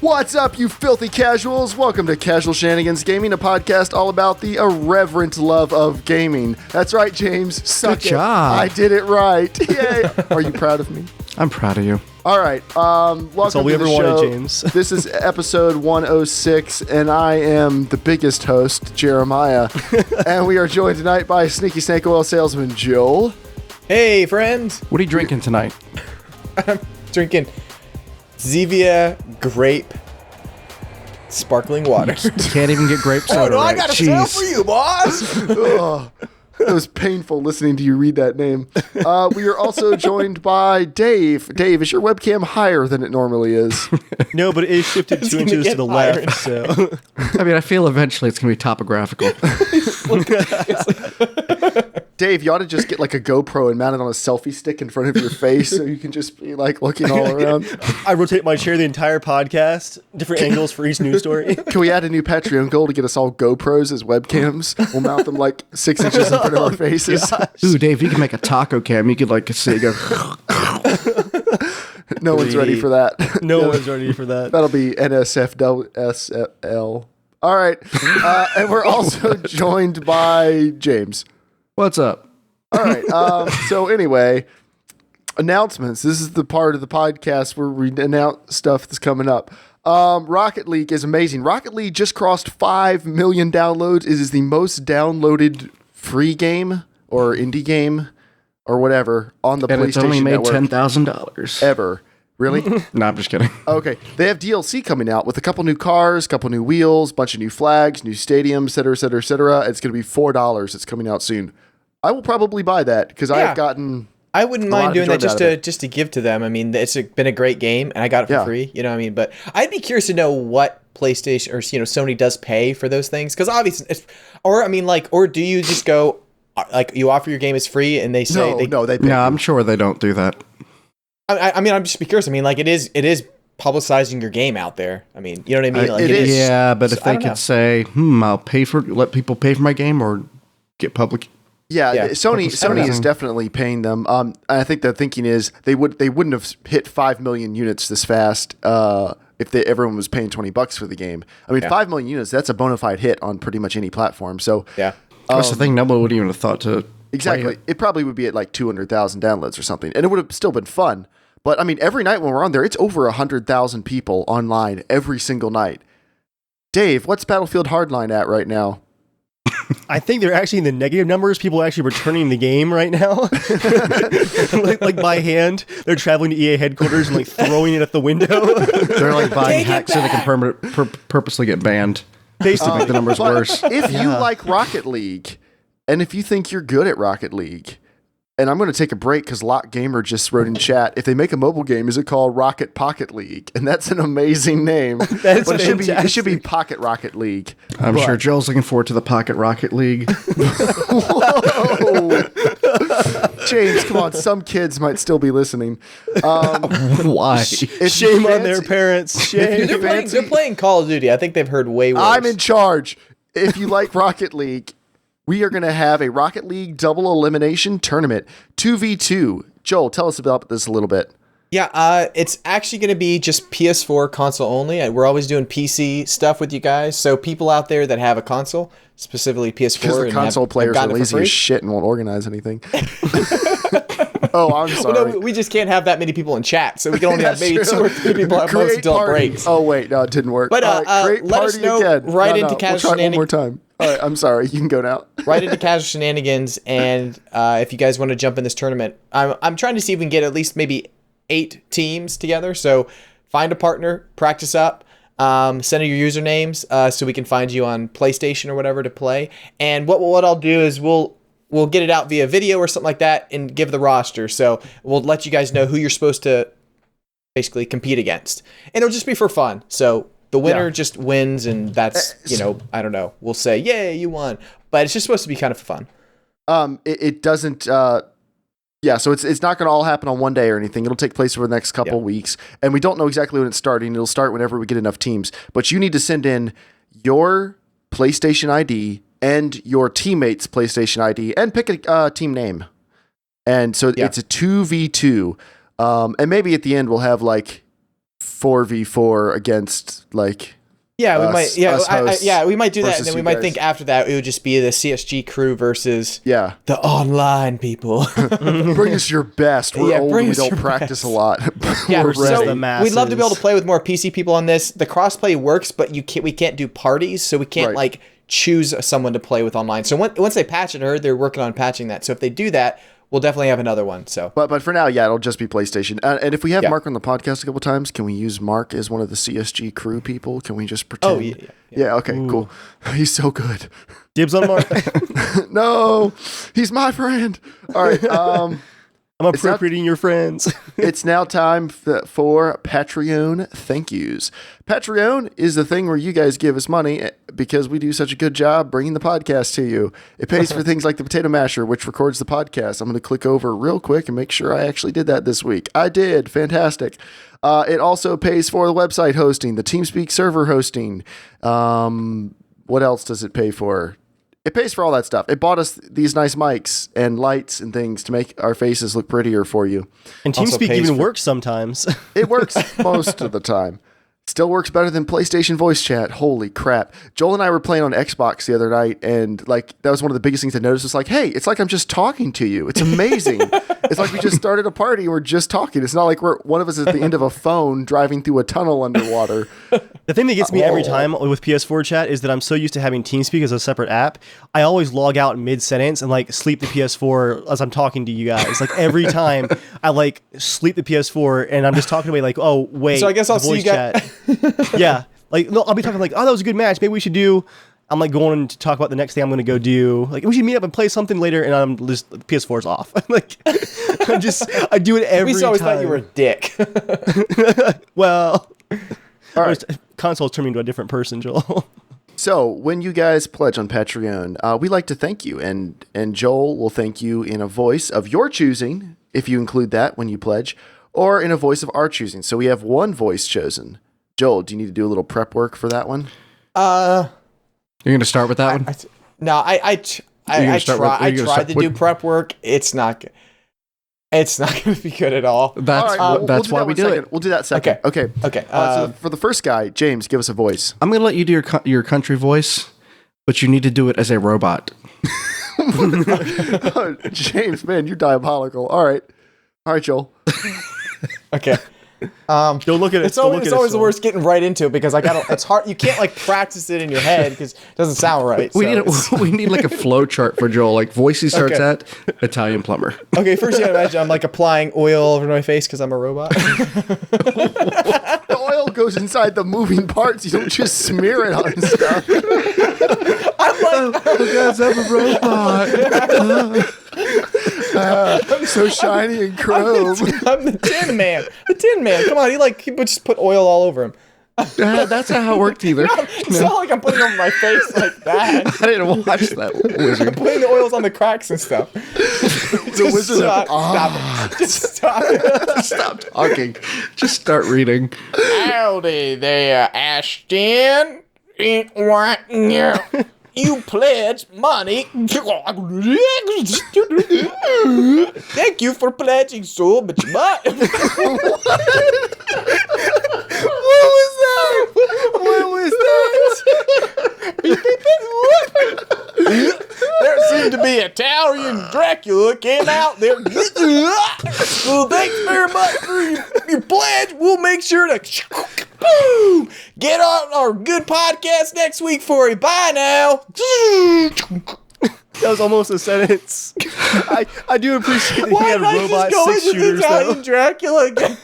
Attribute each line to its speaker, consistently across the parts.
Speaker 1: What's up, you filthy casuals? Welcome to Casual Shenanigans Gaming, a podcast all about the irreverent love of gaming. That's right, James. Suck
Speaker 2: Good job.
Speaker 1: I did it right. Yay. Are you proud of me?
Speaker 2: I'm proud of you.
Speaker 1: All right. Welcome
Speaker 3: That's all we
Speaker 1: to
Speaker 3: ever
Speaker 1: the show.
Speaker 3: wanted, James.
Speaker 1: This is episode 106, and I am the biggest host, Jeremiah. And we are joined tonight by sneaky snake oil salesman, Joel.
Speaker 4: Hey, friends.
Speaker 2: What are you drinking tonight?
Speaker 4: I'm drinking Zevia grape sparkling water.
Speaker 2: You can't even get grape
Speaker 4: Oh,
Speaker 2: soda.
Speaker 4: no, I
Speaker 2: right.
Speaker 4: got a sale for you, boss.
Speaker 1: Ugh. It was painful listening to you read that name. We are also joined by Dave. Dave, is your webcam higher than it normally is?
Speaker 3: No, but it is shifted 2 inches to the left, so...
Speaker 2: I mean, I feel eventually it's going to be topographical.
Speaker 1: Dave, you ought to just get like a GoPro and mount it on a selfie stick in front of your face so you can just be like looking all around.
Speaker 3: I rotate my chair the entire podcast, different angles for each news story.
Speaker 1: Can we add a new Patreon goal to get us all GoPros as webcams? We'll mount them like 6 inches in front of our faces.
Speaker 2: Ooh, Dave, you can make a taco cam. You could like say, go.
Speaker 1: No one's ready for that.
Speaker 3: No one's ready for that.
Speaker 1: That'll be NSFWSL. All right. And we're also joined by James.
Speaker 2: What's up?
Speaker 1: All right. So anyway, announcements. This is the part of the podcast where we announce stuff that's coming up. Rocket League is amazing. Rocket League just crossed 5 million downloads. It is the most downloaded free game or indie game or whatever on the
Speaker 2: And
Speaker 1: PlayStation
Speaker 2: it's only made
Speaker 1: Network
Speaker 2: $10,000
Speaker 1: ever. Really?
Speaker 2: No, I'm just kidding.
Speaker 1: Okay. They have DLC coming out with a couple new cars, couple new wheels, bunch of new flags, new stadiums, et cetera, et cetera, et cetera. It's going to be $4. It's coming out soon. I will probably buy that because I have gotten...
Speaker 4: I wouldn't
Speaker 1: lot
Speaker 4: mind
Speaker 1: of
Speaker 4: doing that
Speaker 1: enjoyment
Speaker 4: just to give to them. I mean, it's been a great game, and I got it for free. You know what I mean? But I'd be curious to know what PlayStation or Sony does pay for those things, because obviously, or do you just go like you offer your game as free and they say
Speaker 1: they pay
Speaker 2: No, I'm sure they don't do that.
Speaker 4: I mean, I'm just curious. I mean, like it is publicizing your game out there. I mean, you know what I mean? Like
Speaker 1: it is.
Speaker 2: Yeah, but
Speaker 4: So,
Speaker 2: if they could say, I'll let people pay for my game or get public.
Speaker 1: Yeah, Sony is definitely paying them. I think the thinking is they wouldn't have hit 5 million units this fast if everyone was paying $20 for the game. I mean, 5 million units, that's a bona fide hit on pretty much any platform. So
Speaker 4: yeah.
Speaker 2: That's the thing. Nobody would even have thought to
Speaker 1: exactly. It probably would be at like 200,000 downloads or something, and it would have still been fun. But I mean, every night when we're on there, it's over 100,000 people online every single night. Dave, what's Battlefield Hardline at right now?
Speaker 3: I think they're actually in the negative numbers. People are actually returning the game right now. like by hand. They're traveling to EA headquarters and like throwing it at the window.
Speaker 2: They're like buying hacks so they can purposely get banned. To make the numbers worse.
Speaker 1: If you like Rocket League, and if you think you're good at Rocket League, and I'm going to take a break because Lock Gamer just wrote in chat, if they make a mobile game, is it called Rocket Pocket League? And that's an amazing name.
Speaker 3: That's
Speaker 1: but it should be Pocket Rocket League.
Speaker 2: I'm sure Joel's looking forward to the Pocket Rocket League.
Speaker 1: Whoa. James, come on. Some kids might still be listening.
Speaker 2: Why?
Speaker 3: Shame on their parents. Shame.
Speaker 4: They're playing Call of Duty. I think they've heard way worse.
Speaker 1: I'm in charge. If you like Rocket League, we are going to have a Rocket League double elimination tournament, 2v2. Joel, tell us about this a little bit.
Speaker 4: Yeah, it's actually going to be just PS4 console only. We're always doing PC stuff with you guys. So people out there that have a console, specifically PS4.
Speaker 1: Because the console players are lazy as shit and won't organize anything. Oh, I'm sorry.
Speaker 4: Well, no, we just can't have that many people in chat, so we can only have maybe 2 or 3 people at most until it breaks.
Speaker 1: Oh, wait, no, it didn't work.
Speaker 4: But
Speaker 1: create
Speaker 4: let us
Speaker 1: party
Speaker 4: know
Speaker 1: again.
Speaker 4: right into
Speaker 1: We'll
Speaker 4: Casual
Speaker 1: try it one more
Speaker 4: Shenanigans.
Speaker 1: time. All right, I'm sorry. You can go now.
Speaker 4: Right into Casual Shenanigans, and if you guys want to jump in this tournament, I'm trying to see if we can get at least maybe 8 teams together. So find a partner, practice up, send your usernames so we can find you on PlayStation or whatever to play. And what I'll do is we'll get it out via video or something like that and give the roster. So we'll let you guys know who you're supposed to basically compete against. And it'll just be for fun. So the winner just wins, and that's, I don't know. We'll say, yay, you won. But it's just supposed to be kind of fun.
Speaker 1: It doesn't... so it's not going to all happen on one day or anything. It'll take place over the next couple weeks. And we don't know exactly when it's starting. It'll start whenever we get enough teams. But you need to send in your PlayStation ID and your teammate's PlayStation ID and pick a team name. And so it's a 2v2. And maybe at the end we'll have like 4v4 against like.
Speaker 4: Yeah, we
Speaker 1: us-
Speaker 4: might. Yeah,
Speaker 1: us hosts
Speaker 4: we might do that, and
Speaker 1: versus
Speaker 4: then we
Speaker 1: you
Speaker 4: might
Speaker 1: guys.
Speaker 4: think after that it would just be the CSG crew versus
Speaker 1: Yeah.
Speaker 4: the online people.
Speaker 1: Bring us your best. We're
Speaker 4: Yeah,
Speaker 1: old.
Speaker 4: bring
Speaker 1: We
Speaker 4: us
Speaker 1: don't
Speaker 4: your
Speaker 1: practice
Speaker 4: best.
Speaker 1: a lot.
Speaker 4: Yeah,
Speaker 1: We're
Speaker 3: versus
Speaker 1: ready.
Speaker 3: the
Speaker 4: we'd love to be able to
Speaker 3: masses.
Speaker 4: play with more PC people on this. The crossplay works, but we can't do parties, so we can't
Speaker 1: Right.
Speaker 4: like choose someone to play with online. So once they patch it, I heard they're working on patching that. So if they do that, we'll definitely have another one. So
Speaker 1: But for now, yeah, it'll just be PlayStation. And if we have
Speaker 4: Yeah.
Speaker 1: Mark on the podcast a couple times, can we use Mark as one of the CSG crew people? Can we just pretend?
Speaker 4: Oh, yeah.
Speaker 1: Yeah, okay, cool. He's so good.
Speaker 3: Dibs on Mark.
Speaker 1: No, he's my friend. All right.
Speaker 3: I'm appropriating your friends.
Speaker 1: It's now time for Patreon thank yous. Patreon is the thing where you guys give us money because we do such a good job bringing the podcast to you. It pays for things like the Potato Masher, which records the podcast. I'm going to click over real quick and make sure I actually did that this week. I did. Fantastic. It also pays for the website hosting, the Teamspeak server hosting. What else does it pay for? It pays for all that stuff. It bought us these nice mics and lights and things to make our faces look prettier for you.
Speaker 3: And
Speaker 4: Also
Speaker 3: TeamSpeak
Speaker 4: pays
Speaker 3: even
Speaker 4: for-
Speaker 3: works sometimes.
Speaker 1: It works most of the time. Still works better than PlayStation voice chat. Holy crap. Joel and I were playing on Xbox the other night, and like that was one of the biggest things I noticed. It's like, hey, it's like I'm just talking to you. It's amazing. It's like we just started a party and we're just talking. It's not like one of us is at the end of a phone driving through a tunnel underwater.
Speaker 3: The thing that gets me every time with PS4 chat is that I'm so used to having TeamSpeak as a separate app. I always log out mid-sentence and like sleep the PS4 as I'm talking to you guys. Like every time I like sleep the PS4 and I'm just talking away like, oh wait,
Speaker 4: So I guess I'll see you
Speaker 3: voice chat. Yeah, like no, I'll be talking like, oh, that was a good match. Maybe we should do. I'm like going to talk about the next thing I'm going to go do. Like we should meet up and play something later, and I'm just the PS4's off. Like I do it every
Speaker 4: we always
Speaker 3: time.
Speaker 4: thought you were a dick.
Speaker 3: Well,
Speaker 1: All right.
Speaker 3: consoles turn me into a different person, Joel.
Speaker 1: So when you guys pledge on Patreon, we like to thank you, and Joel will thank you in a voice of your choosing, if you include that when you pledge, or in a voice of our choosing. So we have one voice chosen. Joel, do you need to do a little prep work for that one?
Speaker 2: You're going to start with that one?
Speaker 4: No, I
Speaker 2: gonna start with-
Speaker 4: I
Speaker 2: you're gonna
Speaker 4: tried
Speaker 2: start
Speaker 4: to do
Speaker 2: with-
Speaker 4: prep work. It's not good. It's not going to be good at all.
Speaker 2: That's
Speaker 1: All right,
Speaker 2: that's
Speaker 1: do
Speaker 2: why
Speaker 1: that
Speaker 2: we
Speaker 1: one
Speaker 2: do
Speaker 1: second.
Speaker 2: it.
Speaker 1: We'll do that second. Okay.
Speaker 4: Okay.
Speaker 1: So for the first guy, James, give us a voice.
Speaker 2: I'm going to let you do your country voice, but you need to do it as a robot.
Speaker 1: Oh, James, man, you're diabolical. All right, Joel.
Speaker 4: Okay.
Speaker 3: Don't look at it.
Speaker 4: It's always the worst getting right into it because it's hard. You can't like practice it in your head because it doesn't sound right.
Speaker 2: We
Speaker 4: so
Speaker 2: need
Speaker 4: it's-
Speaker 2: we need like a flow chart for Joel. Like voice he starts
Speaker 4: Okay.
Speaker 2: at Italian plumber.
Speaker 4: Okay, first you gotta imagine I'm like applying oil over my face because I'm a robot.
Speaker 1: The oil goes inside the moving parts. You don't just smear it on stuff.
Speaker 2: Guys, I'm a robot.
Speaker 1: So shiny and chrome.
Speaker 4: I'm the Tin Man. The Tin Man. Come on, he would just put oil all over him.
Speaker 2: That's not how it worked either.
Speaker 4: It's not like I'm putting it on my face like that.
Speaker 2: I didn't watch that wizard.
Speaker 4: Putting the oils on the cracks and stuff.
Speaker 1: The Wizard of
Speaker 4: Stop it. Just stop it.
Speaker 2: Stop talking. Just start reading.
Speaker 4: Howdy there, Ashton. You pledged money. Thank you for pledging so much money. What was that? There seemed to be Italian Dracula came out there. Well, thanks very much for your pledge. We'll make sure to boom, get on our good podcast next week for you. Bye now.
Speaker 3: That was almost a sentence. I do appreciate that he
Speaker 4: Why
Speaker 3: had
Speaker 4: did I
Speaker 3: robot
Speaker 4: just go
Speaker 3: 6
Speaker 4: into
Speaker 3: shooters
Speaker 4: Italian
Speaker 3: though.
Speaker 4: Dracula again?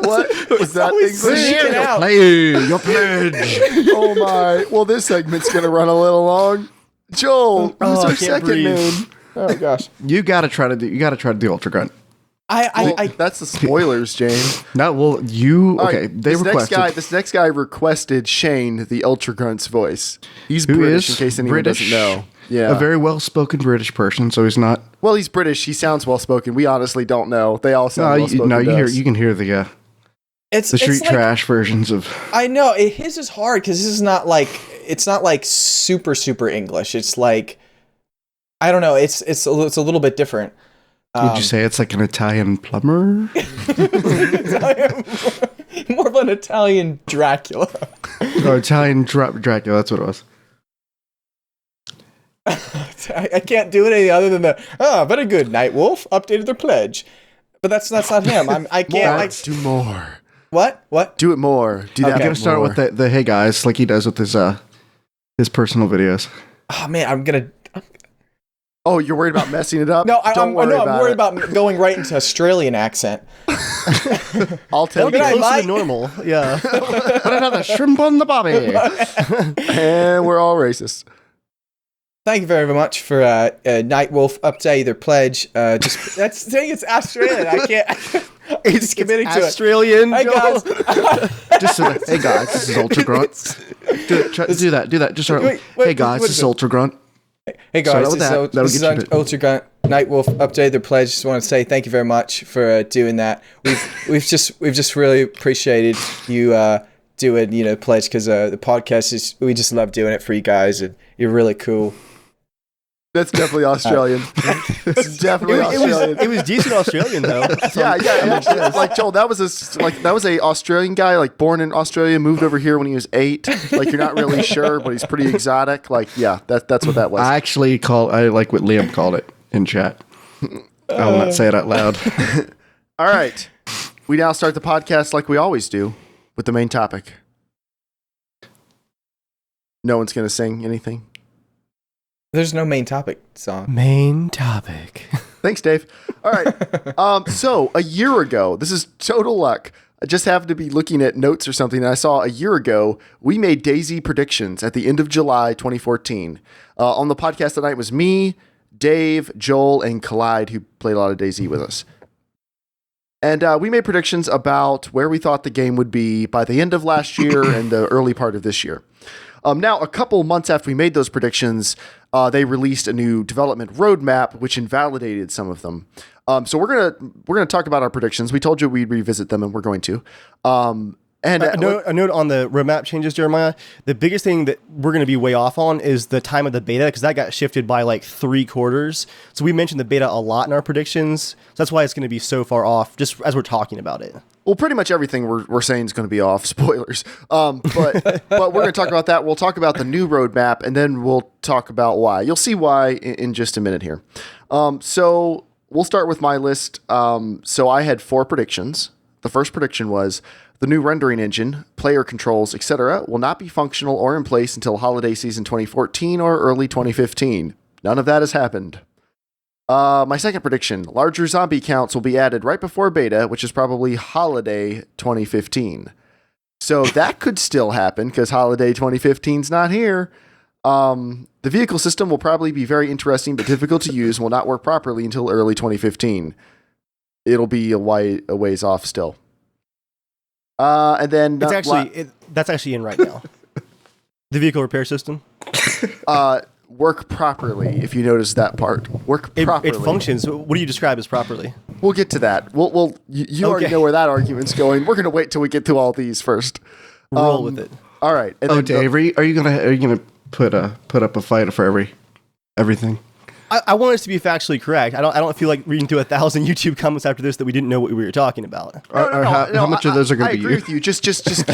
Speaker 1: What was that
Speaker 4: always
Speaker 1: English?
Speaker 4: sneaking out.
Speaker 2: Hey, your pledge.
Speaker 1: Oh my! Well, this segment's gonna run a little long. Joel, who's
Speaker 3: I
Speaker 1: our
Speaker 3: can't
Speaker 1: second
Speaker 3: breathe.
Speaker 1: name?
Speaker 4: Oh gosh.
Speaker 2: You gotta try to do Ultra Grunt.
Speaker 4: I
Speaker 1: That's the spoilers, James.
Speaker 2: No, well, you
Speaker 1: All
Speaker 2: okay?
Speaker 1: right,
Speaker 2: They requested.
Speaker 1: This next guy requested Shane, the Ultra Grunt's voice. He's
Speaker 2: Who
Speaker 1: British,
Speaker 2: is
Speaker 1: in case anyone
Speaker 2: British,
Speaker 1: doesn't know. Yeah.
Speaker 2: a very well-spoken British person, so he's not.
Speaker 1: Well, he's British. He sounds well spoken. We honestly don't know. They all sound well spoken.
Speaker 2: You can hear the street
Speaker 4: like,
Speaker 2: trash versions of.
Speaker 4: I know his is hard because this is not like it's not like super English. It's like I don't know. It's a little bit different.
Speaker 2: Would you say it's like an Italian plumber?
Speaker 4: More of an Italian Dracula.
Speaker 2: Or Italian Dracula, that's what it was.
Speaker 4: I can't do it any other than very good. Knightwolf updated their pledge, but that's not him. I can't.
Speaker 1: Do more.
Speaker 4: What?
Speaker 1: Do it more. Do that.
Speaker 2: I'm gonna start
Speaker 1: more.
Speaker 2: with the hey guys, like he does with his personal videos.
Speaker 4: Oh man, I'm gonna.
Speaker 1: Oh, you're worried about messing it up?
Speaker 4: No,
Speaker 1: I'm
Speaker 4: worried about going right into Australian accent.
Speaker 1: I'll tell
Speaker 3: That'll
Speaker 1: you.
Speaker 3: be close to normal. Yeah.
Speaker 2: Put another shrimp on the bobby.
Speaker 1: And we're all racist.
Speaker 4: Thank you very much for Knightwolf update their pledge. Just that's saying it's Australian. I can't. I'm just committing to
Speaker 3: Australian.
Speaker 4: it. Hey
Speaker 3: Joel.
Speaker 4: guys.
Speaker 2: Just hey guys, this is Ultra Grunt. Do that. Just start.
Speaker 4: Wait,
Speaker 2: Hey guys, this is Ultra Grunt.
Speaker 4: Hey
Speaker 2: Start
Speaker 4: guys,
Speaker 2: with that. That'll
Speaker 4: this is
Speaker 2: get you to-
Speaker 4: Ultra Grunt. Nightwolf updated their pledge. Just want to say thank you very much for doing that. We've just really appreciated you doing pledge because the podcast is we just love doing it for you guys and you're really cool.
Speaker 1: That's definitely Australian. It's definitely Australian.
Speaker 3: It was decent Australian though.
Speaker 1: Yeah. Actually, like Joel, that was a Australian guy, like born in Australia, moved over here when he was 8. Like you're not really sure, but he's pretty exotic. Like that's what that was.
Speaker 2: I like what Liam called it in chat. I will not say it out loud.
Speaker 1: All right, we now start the podcast like we always do with the main topic. No one's gonna sing anything.
Speaker 4: There's no main topic song.
Speaker 3: Main topic.
Speaker 1: Thanks, Dave. All right. So a year ago, this is total luck. I just happened to be looking at notes or something, and I saw a year ago we made DayZ predictions at the end of July 2014. On the podcast tonight was me, Dave, Joel, and Collide, who played a lot of DayZ with us. And we made predictions about where we thought the game would be by the end of last year and the early part of this year. Now, a couple months after we made those predictions, they released a new development roadmap, which invalidated some of them. So we're gonna talk about our predictions. We told you we'd revisit them, and we're going to. And
Speaker 3: a note on the roadmap changes, Jeremiah. The biggest thing that we're going to be way off on is the time of the beta, because that got shifted by like 3 quarters. So we mentioned the beta a lot in our predictions. So that's why it's going to be so far off, just as we're talking about it.
Speaker 1: Well, pretty much everything we're saying is going to be off. Spoilers. But we're going to talk about that. We'll talk about the new roadmap, and then we'll talk about why. You'll see why in just a minute here. So we'll start with my list. So I had 4 predictions. The first prediction was the new rendering engine, player controls, etc. will not be functional or in place until holiday season 2014 or early 2015. None of that has happened. My second prediction, larger zombie counts will be added right before beta, which is probably holiday 2015. So that could still happen because holiday 2015 is not here. The vehicle system will probably be very interesting but difficult to use and will not work properly until early 2015. It'll be a ways off still. And then
Speaker 3: That's actually in right now. The vehicle repair system.
Speaker 1: Work properly. If you notice that part, work properly.
Speaker 3: It functions. What do you describe as properly?
Speaker 1: We'll get to that. You already know where that argument's going. We're gonna wait till we get through all these first.
Speaker 3: Roll with it.
Speaker 1: All right. And then
Speaker 2: Dave, are you gonna put up a fight for everything?
Speaker 3: I want us to be factually correct. I don't feel like reading through 1,000 YouTube comments after this that we didn't know what we were talking about.
Speaker 2: How much of those are going to be you?
Speaker 1: I agree with you. Just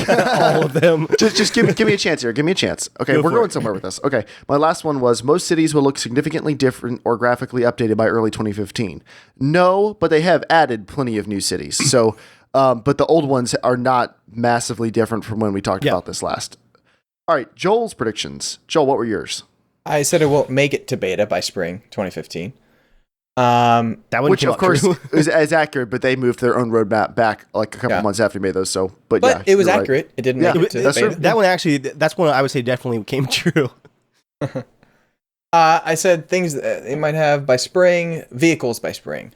Speaker 3: All of them.
Speaker 1: just give me a chance here. Give me a chance. Okay, we're going somewhere with this. Okay, my last one was most cities will look significantly different or graphically updated by early 2015. No, but they have added plenty of new cities. So, but the old ones are not massively different from when we talked about this last. All right, Joel's predictions. Joel, what were yours?
Speaker 4: I said it won't make it to beta by spring 2015.
Speaker 1: Which of course is accurate, but they moved their own roadmap back like a couple months after we made those. So, but yeah,
Speaker 4: it was
Speaker 1: you're
Speaker 4: accurate.
Speaker 1: Right.
Speaker 4: It didn't make it to beta.
Speaker 3: That one actually, that's one I would say definitely came true.
Speaker 4: I said things that they might have by spring, vehicles by spring.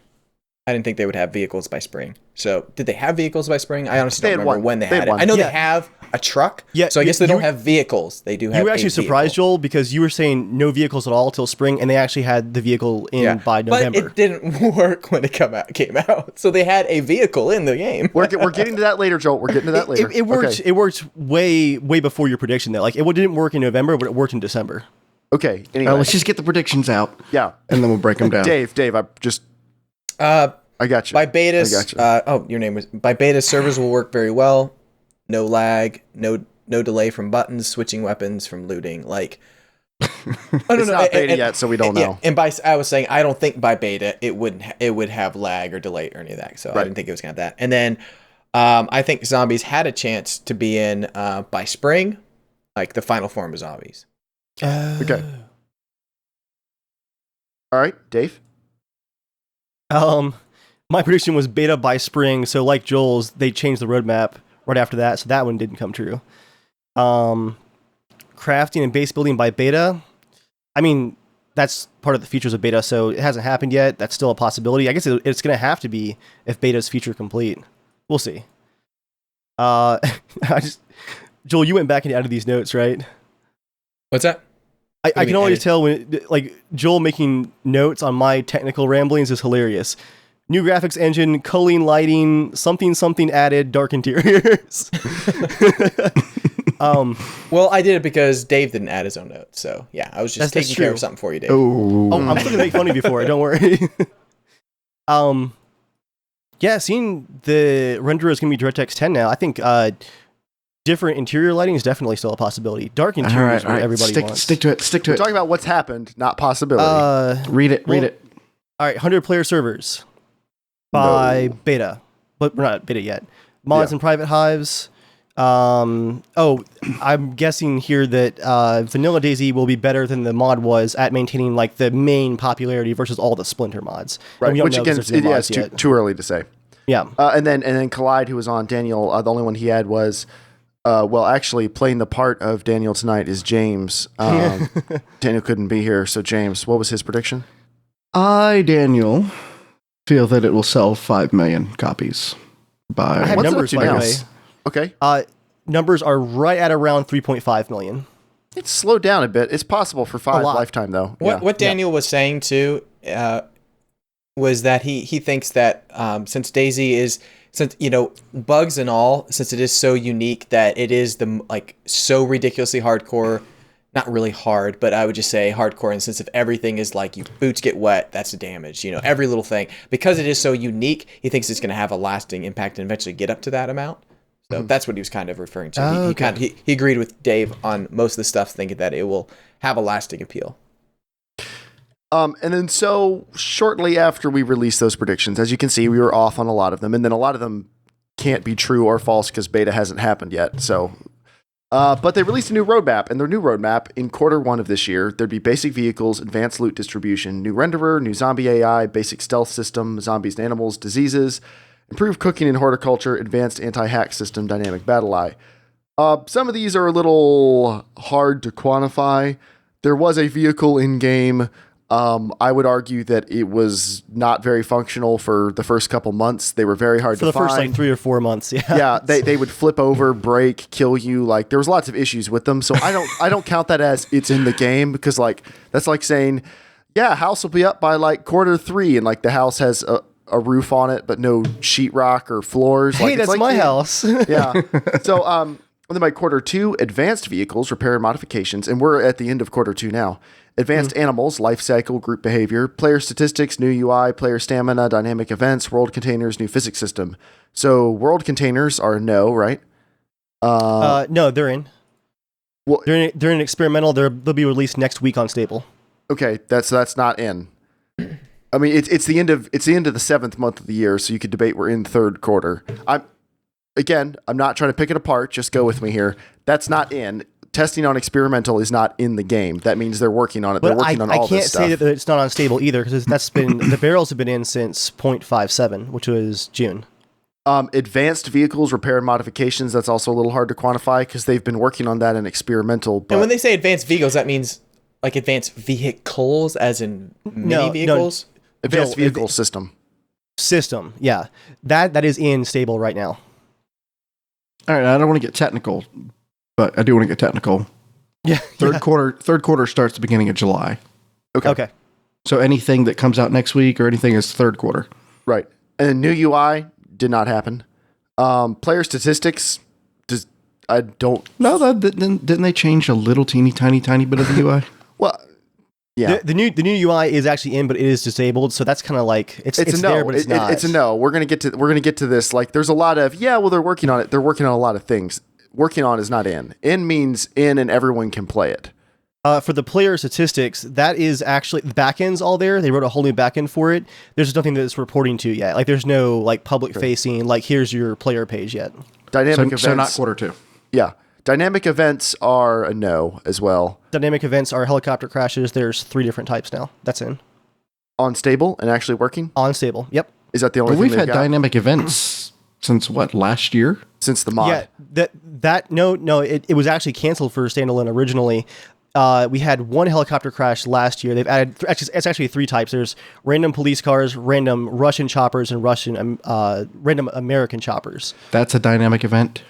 Speaker 4: I didn't think they would have vehicles by spring. So, did they have vehicles by spring? I honestly don't remember when they had it. I know they have a truck. Yeah, so I guess they don't have vehicles. They do have.
Speaker 3: You were actually surprised, Joel, because you were saying no vehicles at all till spring, and they actually had the vehicle in by November.
Speaker 4: But it didn't work when it came out. So they had a vehicle in the game.
Speaker 1: We're getting to that later, Joel. We're getting to that later.
Speaker 3: It worked. Okay. It worked way before your prediction. That like it didn't work in November, but it worked in December.
Speaker 1: Okay. Anyway,
Speaker 2: let's just get the predictions out.
Speaker 1: Yeah,
Speaker 2: and then we'll break them down.
Speaker 1: Dave, I got you.
Speaker 4: By beta, your name was by beta. Servers will work very well. no lag, no delay from buttons, switching weapons, from looting. Like, I don't
Speaker 1: It's
Speaker 4: know.
Speaker 1: not beta yet, so we don't know.
Speaker 4: And I was saying I don't think by beta it would have lag or delay or any of that. So I didn't think it was gonna have that. And then I think zombies had a chance to be in by spring, like the final form of zombies.
Speaker 1: Okay. All right, Dave.
Speaker 3: My prediction was beta by spring, so like Joel's, they changed the roadmap right after that, so that one didn't come true. Crafting and base building by beta, I mean, that's part of the features of beta, so it hasn't happened yet. That's still a possibility. I guess it's going to have to be if beta's feature complete. We'll see. Joel, you went back and added these notes, right?
Speaker 4: What's that?
Speaker 3: I can always tell when, like, Joel making notes on my technical ramblings is hilarious. New graphics engine, culling lighting, something added, dark interiors.
Speaker 4: Well, I did it because Dave didn't add his own notes. So yeah, I was just taking care of something for you, Dave.
Speaker 3: Oh, I'm still gonna make fun of you for it. Don't worry. Yeah, seeing the renderer is gonna be DirectX 10 now. I think different interior lighting is definitely still a possibility. Dark interiors is what everybody wants.
Speaker 2: Stick to it.
Speaker 1: We're talking about what's happened, not possibility.
Speaker 2: Read it.
Speaker 3: All right, 100 player servers by beta, but we're not beta yet. Mods and private hives. I'm guessing here that vanilla DayZ will be better than the mod was at maintaining like the main popularity versus all the Splinter mods.
Speaker 1: Right, which again, it's too early to say.
Speaker 3: Yeah.
Speaker 1: And then Collide, who was on Daniel, the only one he had was, actually playing the part of Daniel tonight is James. Daniel couldn't be here, so James, what was his prediction?
Speaker 2: Daniel, feel that it will sell 5 million copies by.
Speaker 3: I have numbers, by the way.
Speaker 1: Okay.
Speaker 3: Numbers are right at around 3.5 million.
Speaker 1: It's slowed down a bit. It's possible for 5 lifetime, though.
Speaker 4: What Daniel was saying, too, was that he thinks that since DayZ is, since, bugs and all, since it is so unique that it is so ridiculously hardcore, not really hard, but I would just say hardcore in the sense of everything is like, your boots get wet, that's the damage, every little thing. Because it is so unique, he thinks it's going to have a lasting impact and eventually get up to that amount. So that's what he was kind of referring to. He agreed with Dave on most of the stuff, thinking that it will have a lasting appeal.
Speaker 1: And then so shortly after we released those predictions, as you can see, we were off on a lot of them, and then a lot of them can't be true or false because beta hasn't happened yet. So, but they released a new roadmap, and their new roadmap in Q1 of this year, there'd be basic vehicles, advanced loot distribution, new renderer, new zombie AI, basic stealth system, zombies and animals, diseases, improved cooking and horticulture, advanced anti-hack system, dynamic battle eye. Some of these are a little hard to quantify. There was a vehicle in game. I would argue that it was not very functional for the first couple months. They were very hard to find.
Speaker 3: For the first 3 or 4 months, yeah.
Speaker 1: Yeah, they would flip over, break, kill you. Like, there was lots of issues with them. So I don't count that as it's in the game, because that's like saying, yeah, house will be up by Q3, and the house has a roof on it, but no sheetrock or floors.
Speaker 3: Hey, that's my house.
Speaker 1: Yeah. So, and then by Q2, advanced vehicles, repair and modifications, and we're at the end of Q2 now. Advanced animals, life cycle, group behavior, player statistics, new UI, player stamina, dynamic events, world containers, new physics system. So world containers are no, right?
Speaker 3: No, they're in.
Speaker 1: Well,
Speaker 3: they're in experimental. They'll be released next week on stable.
Speaker 1: Okay, that's not in. I mean, it's the end of the 7th month of the year, so you could debate we're in third quarter. I'm not trying to pick it apart. Just go with me here. That's not in. Testing on experimental is not in the game. That means they're working on it. They're working on all this stuff.
Speaker 3: I can't say that it's not on stable either, because that's been the barrels have been in since 0.57, which was June.
Speaker 1: Advanced vehicles, repair and modifications. That's also a little hard to quantify because they've been working on that in experimental. But
Speaker 4: and when they say advanced vehicles, that means advanced vehicles, as in mini vehicles.
Speaker 1: Advanced vehicle system.
Speaker 3: System, yeah. That is in stable right now.
Speaker 2: All right, I don't want to get technical, but I do want to get technical.
Speaker 3: Yeah.
Speaker 2: Third quarter starts the beginning of July.
Speaker 3: Okay.
Speaker 2: So anything that comes out next week or anything is third quarter.
Speaker 1: Right. And new UI did not happen. Player statistics, I don't...
Speaker 2: No, didn't they change a little tiny bit of the UI?
Speaker 1: Well, Yeah.
Speaker 3: The new UI is actually in, but it is disabled, so that's kind of like it's
Speaker 1: a no.
Speaker 3: there, but it's not.
Speaker 1: It's a no. We're gonna get to this. Like, there's a lot of they're working on it. They're working on a lot of things. Working on is not in. In means in, and everyone can play it.
Speaker 3: For the player statistics, that is actually the backend's all there. They wrote a whole new backend for it. There's nothing that's reporting to yet. Like, there's no like public facing like here's your player page yet.
Speaker 1: Dynamic events.
Speaker 2: So not quarter 2.
Speaker 1: Yeah. Dynamic events are a no as well.
Speaker 3: Dynamic events are helicopter crashes. There's 3 different types now. That's in.
Speaker 1: On stable and actually working?
Speaker 3: On stable. Yep.
Speaker 1: Is that the only
Speaker 2: But
Speaker 1: thing
Speaker 2: we've
Speaker 1: they've
Speaker 2: had
Speaker 1: got?
Speaker 2: dynamic events since what, last year?
Speaker 1: Since the mod?
Speaker 3: Yeah. It was actually canceled for standalone originally. We had 1 helicopter crash last year. They've added it's actually 3 types. There's random police cars, random Russian choppers, and random American choppers.
Speaker 2: That's a dynamic event.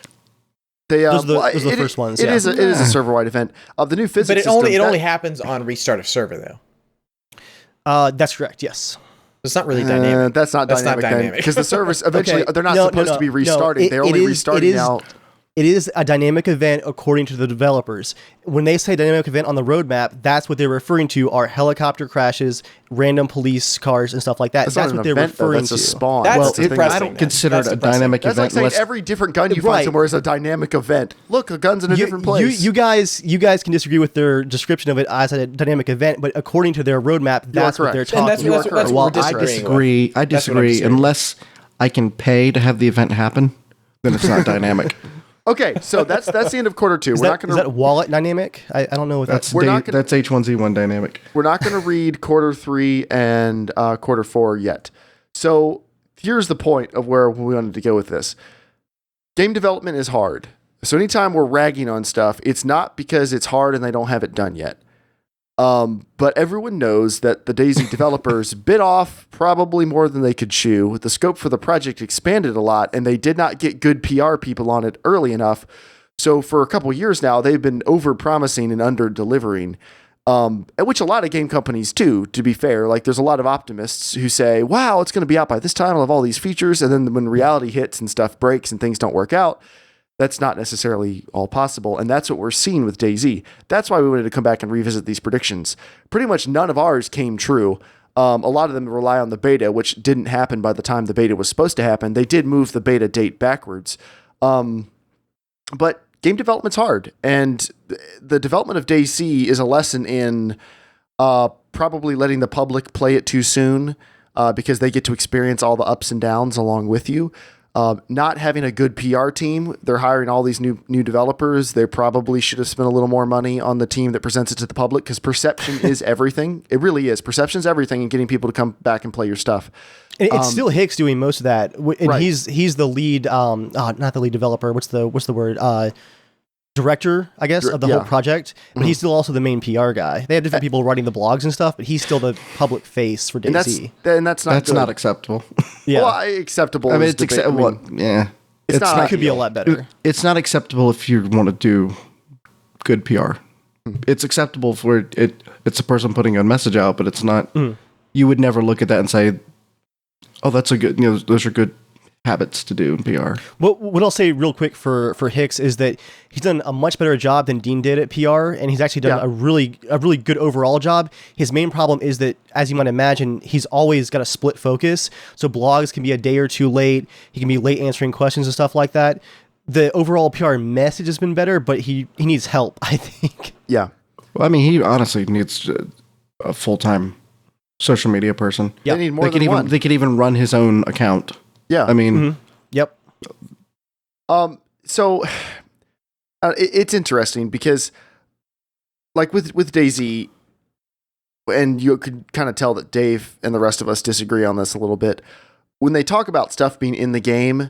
Speaker 3: Those are the first ones.
Speaker 1: It is a server-wide event. The new physics
Speaker 4: But it
Speaker 1: system,
Speaker 4: only happens on restart of server though.
Speaker 3: That's correct. Yes.
Speaker 4: It's not really dynamic.
Speaker 1: That's not dynamic because the servers eventually
Speaker 3: Okay.
Speaker 1: they're not supposed to be restarting. They're only restarting now.
Speaker 3: It is a dynamic event according to the developers. When they say dynamic event on the roadmap, that's what they're referring to are helicopter crashes, random police cars, and stuff like that. That's what they're referring
Speaker 1: That's
Speaker 3: to.
Speaker 1: a spawn.
Speaker 4: That's
Speaker 1: the thing.
Speaker 4: depressing.
Speaker 2: I don't consider it a dynamic
Speaker 1: That's like
Speaker 2: event
Speaker 1: saying
Speaker 2: unless
Speaker 1: every different gun you
Speaker 3: Right.
Speaker 1: find somewhere is a dynamic event. Look, a gun's in a different place.
Speaker 3: You guys can disagree with their description of it as a dynamic event, but according to their roadmap, that's what they're
Speaker 1: correct.
Speaker 3: talking
Speaker 4: And that's
Speaker 3: about.
Speaker 4: what
Speaker 2: well,
Speaker 4: we're
Speaker 2: I
Speaker 4: disagreeing with.
Speaker 2: disagree. I
Speaker 4: That's what I'm
Speaker 2: disagree.
Speaker 4: disagreeing.
Speaker 2: Unless I can pay to have the event happen, then it's not dynamic.
Speaker 1: Okay, so that's the end of quarter 2.
Speaker 3: Is that wallet dynamic? I don't know what
Speaker 2: That's
Speaker 3: that's.
Speaker 2: that's H1Z1 dynamic.
Speaker 1: We're not going to read quarter 3 and quarter 4 yet. So here's the point of where we wanted to go with this. Game development is hard. So anytime we're ragging on stuff, it's not because it's hard and they don't have it done yet. But everyone knows that the DayZ developers bit off probably more than they could chew. The scope for the project expanded a lot, and they did not get good PR people on it early enough. So for a couple years now, they've been over-promising and under-delivering, which a lot of game companies do, to be fair. Like, there's a lot of optimists who say, wow, it's going to be out by this time. I'll have all these features. And then when reality hits and stuff breaks and things don't work out, that's not necessarily all possible, and that's what we're seeing with DayZ. That's why we wanted to come back and revisit these predictions. Pretty much none of ours came true. A lot of them rely on the beta, which didn't happen by the time the beta was supposed to happen. They did move the beta date backwards. But game development's hard, and the development of DayZ is a lesson in probably letting the public play it too soon because they get to experience all the ups and downs along with you. Not having a good PR team, they're hiring all these new developers. They probably should have spent a little more money on the team that presents it to the public because perception is everything. It really is. Perception is everything in getting people to come back and play your stuff.
Speaker 3: It's still Hicks doing most of that, and
Speaker 1: Right.
Speaker 3: he's the lead. Not the lead developer. What's the word? Director, I guess, of the whole project. But he's still also the main PR guy. They have different people writing the blogs and stuff, but he's still the public face for DayZ.
Speaker 1: And that's not good.
Speaker 2: Not acceptable.
Speaker 3: Yeah,
Speaker 1: Well, acceptable.
Speaker 2: I mean,
Speaker 1: is
Speaker 2: it's
Speaker 1: debate-
Speaker 2: acceptable. Yeah,
Speaker 1: It's not
Speaker 3: it could be a lot better.
Speaker 2: It's not acceptable if you want to do good PR. It's acceptable for it's a person putting a message out, but it's not. You would never look at that and say, "Oh, that's a good." Those are good habits to do in PR.
Speaker 3: What I'll say real quick for Hicks is that he's done a much better job than Dean did at PR, and he's actually done a really good overall job. His main problem is that, as you might imagine, he's always got a split focus. So blogs can be a day or two late. He can be late answering questions and stuff like that. The overall PR message has been better, but he needs help, I think.
Speaker 1: Yeah.
Speaker 2: Well, I mean, he honestly needs a full-time social media person.
Speaker 3: Yeah.
Speaker 1: They need more than one.
Speaker 2: They could even run his own account.
Speaker 1: Yeah.
Speaker 2: I mean,
Speaker 3: Yep.
Speaker 1: So it's interesting because, like with DayZ, and you could kind of tell that Dave and the rest of us disagree on this a little bit. When they talk about stuff being in the game,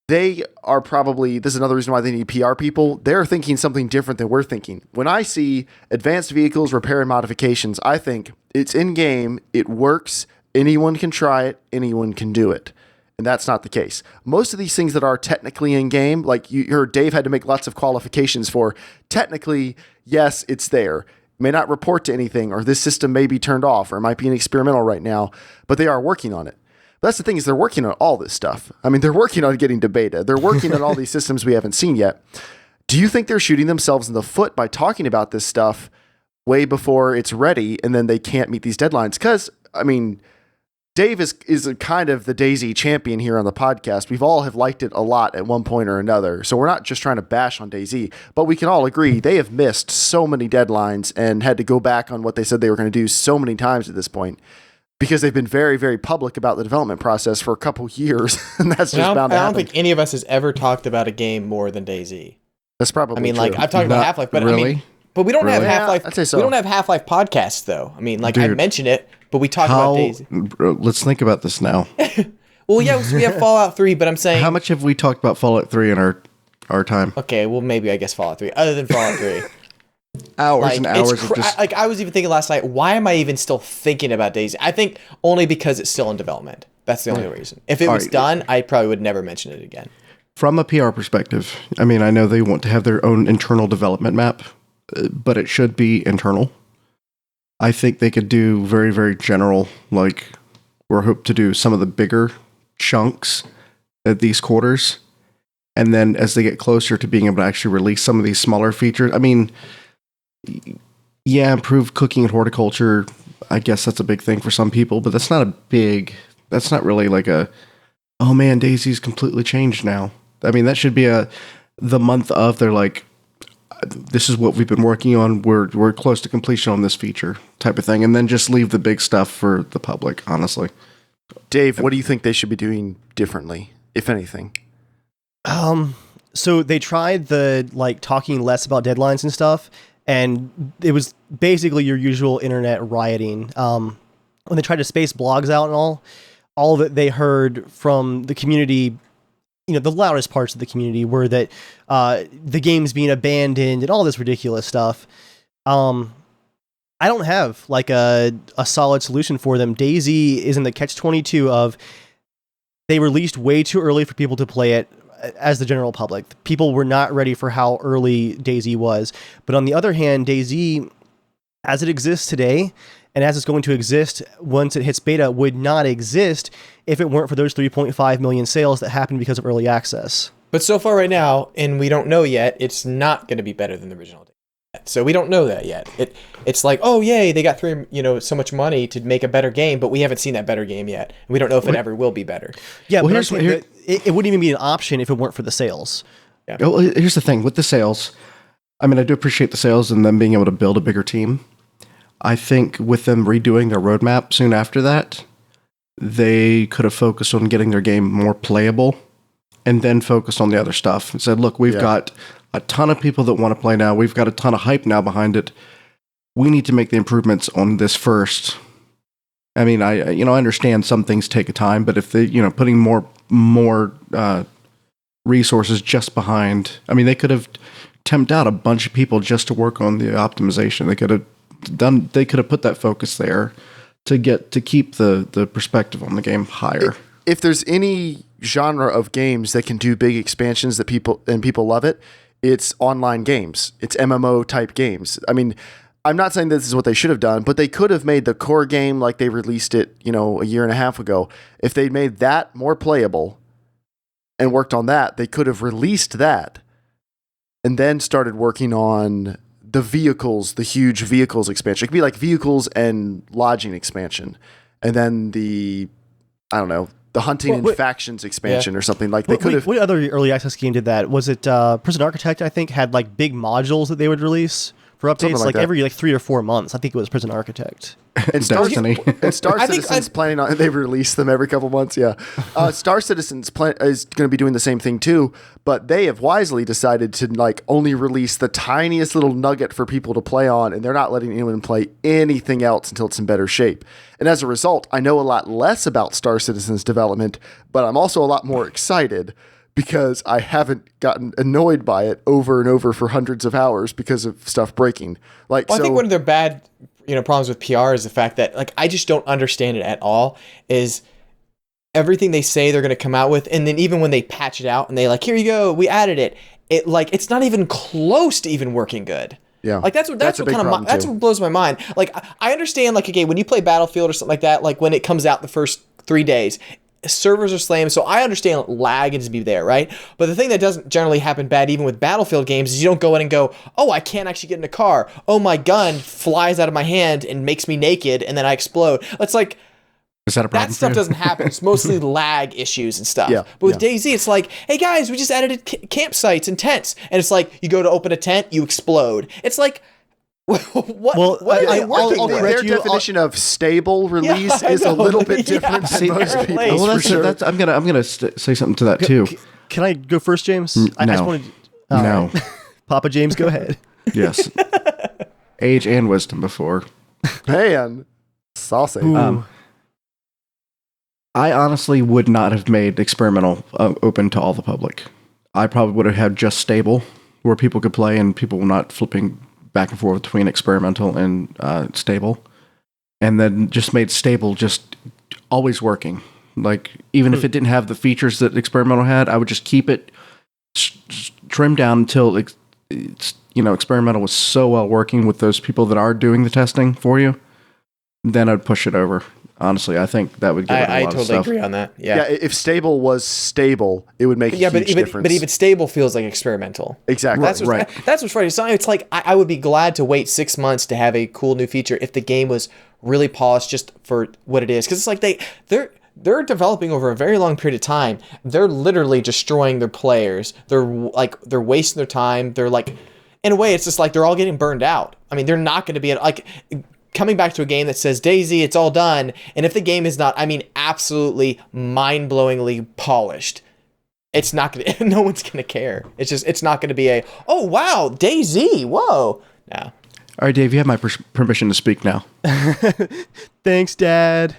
Speaker 1: they are probably, this is another reason why they need PR people. They're thinking something different than we're thinking. When I see advanced vehicles, repair and modifications, I think it's in game, it works, anyone can try it, anyone can do it. And that's not the case. Most of these things that are technically in game, like you heard Dave had to make lots of qualifications for, technically, yes, it's there. It may not report to anything, or this system may be turned off, or it might be an experimental right now, but they are working on it. But that's the thing, is they're working on all this stuff. I mean, they're working on getting to beta. They're working on all these systems we haven't seen yet. Do you think they're shooting themselves in the foot by talking about this stuff way before it's ready, and then they can't meet these deadlines. Because, I mean, Dave is a kind of the DayZ champion here on the podcast. We've all have liked it a lot at one point or another. So we're not just trying to bash on DayZ, but we can all agree they have missed so many deadlines and had to go back on what they said they were going to do so many times at this point, because they've been very, very public about the development process for a couple years, and that's just bound to happen.
Speaker 4: I don't think any of us has ever talked about a game more than DayZ.
Speaker 1: That's probably
Speaker 4: I mean,
Speaker 1: true.
Speaker 4: like, I've talked about Half-Life, but
Speaker 2: really?
Speaker 4: I mean, but we don't have
Speaker 2: Really?
Speaker 4: Half-Life.
Speaker 1: Yeah, I'd say so.
Speaker 4: We don't have Half-Life podcasts, though. I mean, like, I
Speaker 2: Dude,
Speaker 4: mention it, but we talk about DayZ.
Speaker 2: Bro, let's think about this now.
Speaker 4: Well, yeah, we have Fallout 3, but I'm saying...
Speaker 2: How much have we talked about Fallout 3 in our time?
Speaker 4: Okay, well, maybe I guess Fallout 3. Other than Fallout 3.
Speaker 2: Hours and hours of just...
Speaker 4: I was even thinking last night, why am I even still thinking about DayZ? I think only because it's still in development. That's the only reason. If it was done, I probably would never mention it again.
Speaker 2: From a PR perspective, I mean, I know they want to have their own internal development map, but it should be internal. I think they could do very, very general, like we're hope to do some of the bigger chunks at these quarters. And then as they get closer to being able to actually release some of these smaller features, I mean, yeah, improved cooking and horticulture, I guess that's a big thing for some people, but that's not really like a, oh man, DayZ's completely changed now. I mean, that should be the month of, they're like, this is what we've been working on. We're close to completion on this feature type of thing. And then just leave the big stuff for the public, honestly.
Speaker 1: Dave, what do you think they should be doing differently, if anything?
Speaker 3: So they tried the like talking less about deadlines and stuff, and it was basically your usual internet rioting. When they tried to space blogs out and all that they heard from the community, you know, the loudest parts of the community were that the game's being abandoned and all this ridiculous stuff. I don't have like a solid solution for them. DayZ is in the catch-22 of they released way too early for people to play it as the general public. People were not ready for how early DayZ was. But on the other hand, DayZ, as it exists today, and as it's going to exist once it hits beta, would not exist if it weren't for those 3.5 million sales that happened because of early access.
Speaker 4: But so far right now, and we don't know yet, it's not going to be better than the original. So we don't know that yet. It's like, oh yay, they got so much money to make a better game, but we haven't seen that better game yet. And we don't know if it ever will be better.
Speaker 3: Yeah, well, but it wouldn't even be an option if it weren't for the sales.
Speaker 4: Yeah.
Speaker 2: Well, here's the thing with the sales. I mean, I do appreciate the sales and them being able to build a bigger team. I think with them redoing their roadmap soon after that, they could have focused on getting their game more playable and then focused on the other stuff and said, look, we've got a ton of people that want to play now. We've got a ton of hype now behind it. We need to make the improvements on this first. I mean, I understand some things take a time, but if they, putting more resources just behind, I mean, they could have tempted out a bunch of people just to work on the optimization. They could have put that focus there to keep the perspective on the game higher.
Speaker 1: If there's any genre of games that can do big expansions that people love it, it's online games. It's MMO type games. I mean, I'm not saying this is what they should have done, but they could have made the core game like they released it, a year and a half ago. If they'd made that more playable and worked on that, they could have released that and then started working on the vehicles, the huge vehicles expansion. It could be like vehicles and lodging expansion. And then the hunting and factions expansion or something. Like they could have.
Speaker 3: What other early access game did that? Was it Prison Architect, I think, had like big modules that they would release for updates like every 3 or 4 months. I think it was Prison Architect.
Speaker 1: And Star Citizen's planning on, they release them every couple months. Yeah. Star Citizen's is going to be doing the same thing too, but they have wisely decided to only release the tiniest little nugget for people to play on, and they're not letting anyone play anything else until it's in better shape. And as a result, I know a lot less about Star Citizen's development, but I'm also a lot more excited because I haven't gotten annoyed by it over and over for hundreds of hours because of stuff breaking.
Speaker 4: I think one of their bad problems with PR is the fact that I just don't understand it at all. Is everything they say they're going to come out with, and then even when they patch it out and they here you go, we added it. It's not even close to even working good.
Speaker 1: Yeah,
Speaker 4: that's what blows my mind. I understand okay, when you play Battlefield or something like that, when it comes out the first 3 days, servers are slammed, so I understand lag needs to be there, right? But the thing that doesn't generally happen bad even with Battlefield games is you don't go in and go, oh, I can't actually get in a car. Oh, my gun flies out of my hand and makes me naked, and then I explode. It's like,
Speaker 2: Is that a problem?
Speaker 4: that stuff doesn't happen. It's mostly lag issues and stuff.
Speaker 1: Yeah,
Speaker 4: But with DayZ, it's like, hey guys, we just added campsites and tents. And it's like, you go to open a tent, you explode. It's like, what?
Speaker 3: Well,
Speaker 4: what are they working
Speaker 3: I'll
Speaker 4: with?
Speaker 3: correct
Speaker 1: Their
Speaker 3: you.
Speaker 1: definition of stable release
Speaker 4: I
Speaker 1: is a
Speaker 4: know.
Speaker 1: little bit different
Speaker 4: Yeah,
Speaker 1: than most
Speaker 4: apparently.
Speaker 1: people's.
Speaker 2: Well,
Speaker 1: for sure.
Speaker 2: I'm gonna say something to that too.
Speaker 3: Can I go first, James? I just
Speaker 2: no.
Speaker 3: wanted.
Speaker 2: No.
Speaker 3: Papa James, go ahead.
Speaker 2: Yes. Age and wisdom before.
Speaker 1: Man, saucy.
Speaker 2: I honestly would not have made experimental open to all the public. I probably would have had just stable, where people could play and people were not flipping back and forth between experimental and stable. And then just made stable just always working. Like, even if it didn't have the features that experimental had, I would just keep it trimmed down until experimental was so well working with those people that are doing the testing for you. Then I'd push it over. Honestly, I think that would get rid of a
Speaker 4: I
Speaker 2: lot of
Speaker 4: totally
Speaker 2: stuff.
Speaker 4: agree on that.
Speaker 1: Yeah,
Speaker 4: Yeah.
Speaker 1: if stable was stable, it would make a huge difference.
Speaker 4: But even stable feels like experimental.
Speaker 1: exactly.
Speaker 4: That's
Speaker 2: Right.
Speaker 4: That's what's frustrating. It's like I would be glad to wait 6 months to have a cool new feature if the game was really polished just for what it is. Because it's like they're developing over a very long period of time. They're literally destroying their players. They're wasting their time. They're like, in a way, it's just like they're all getting burned out. I mean, they're not going to be like coming back to a game that says DayZ, it's all done. And if the game is not, I mean, absolutely mind-blowingly polished, it's not going to, no one's going to care. It's not going to be oh, wow, DayZ, whoa. No.
Speaker 2: All right, Dave, you have my permission to speak now.
Speaker 3: Thanks, Dad.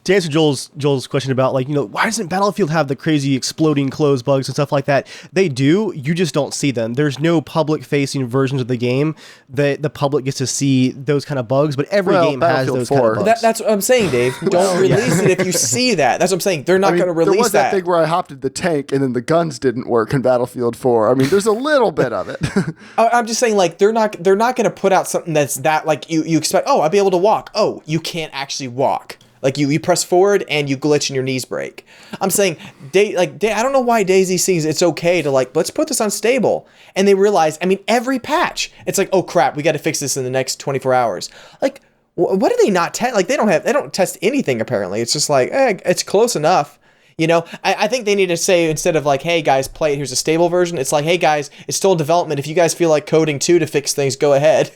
Speaker 3: To answer Joel's question about, like, why doesn't Battlefield have the crazy exploding close bugs and stuff like that? They do. You just don't see them. There's no public-facing versions of the game that the public gets to see those kind of bugs, but every game has
Speaker 1: Battlefield
Speaker 3: those kind
Speaker 1: 4.
Speaker 3: of bugs.
Speaker 4: That's what I'm saying, Dave. Don't release it if you see that. That's what I'm saying. They're not going to
Speaker 1: there
Speaker 4: release
Speaker 1: was that thing where I hopped in the tank and then the guns didn't work in Battlefield 4. I mean, there's a little bit of it.
Speaker 4: I'm just saying, like, they're not going to put out something that's that, like, you expect, oh, I'll be able to walk. Oh, you can't actually walk. Like, you press forward and you glitch and your knees break. I'm saying, I don't know why DayZ sees it's okay to, like, let's put this on stable. And they realize, I mean, every patch, it's like, oh crap, we got to fix this in the next 24 hours. Like, what do they not test? Like, they don't test anything apparently. It's just like, it's close enough. I think they need to say, instead of like, hey guys, play it, here's a stable version. It's like, hey guys, it's still in development. If you guys feel like coding too to fix things, go ahead.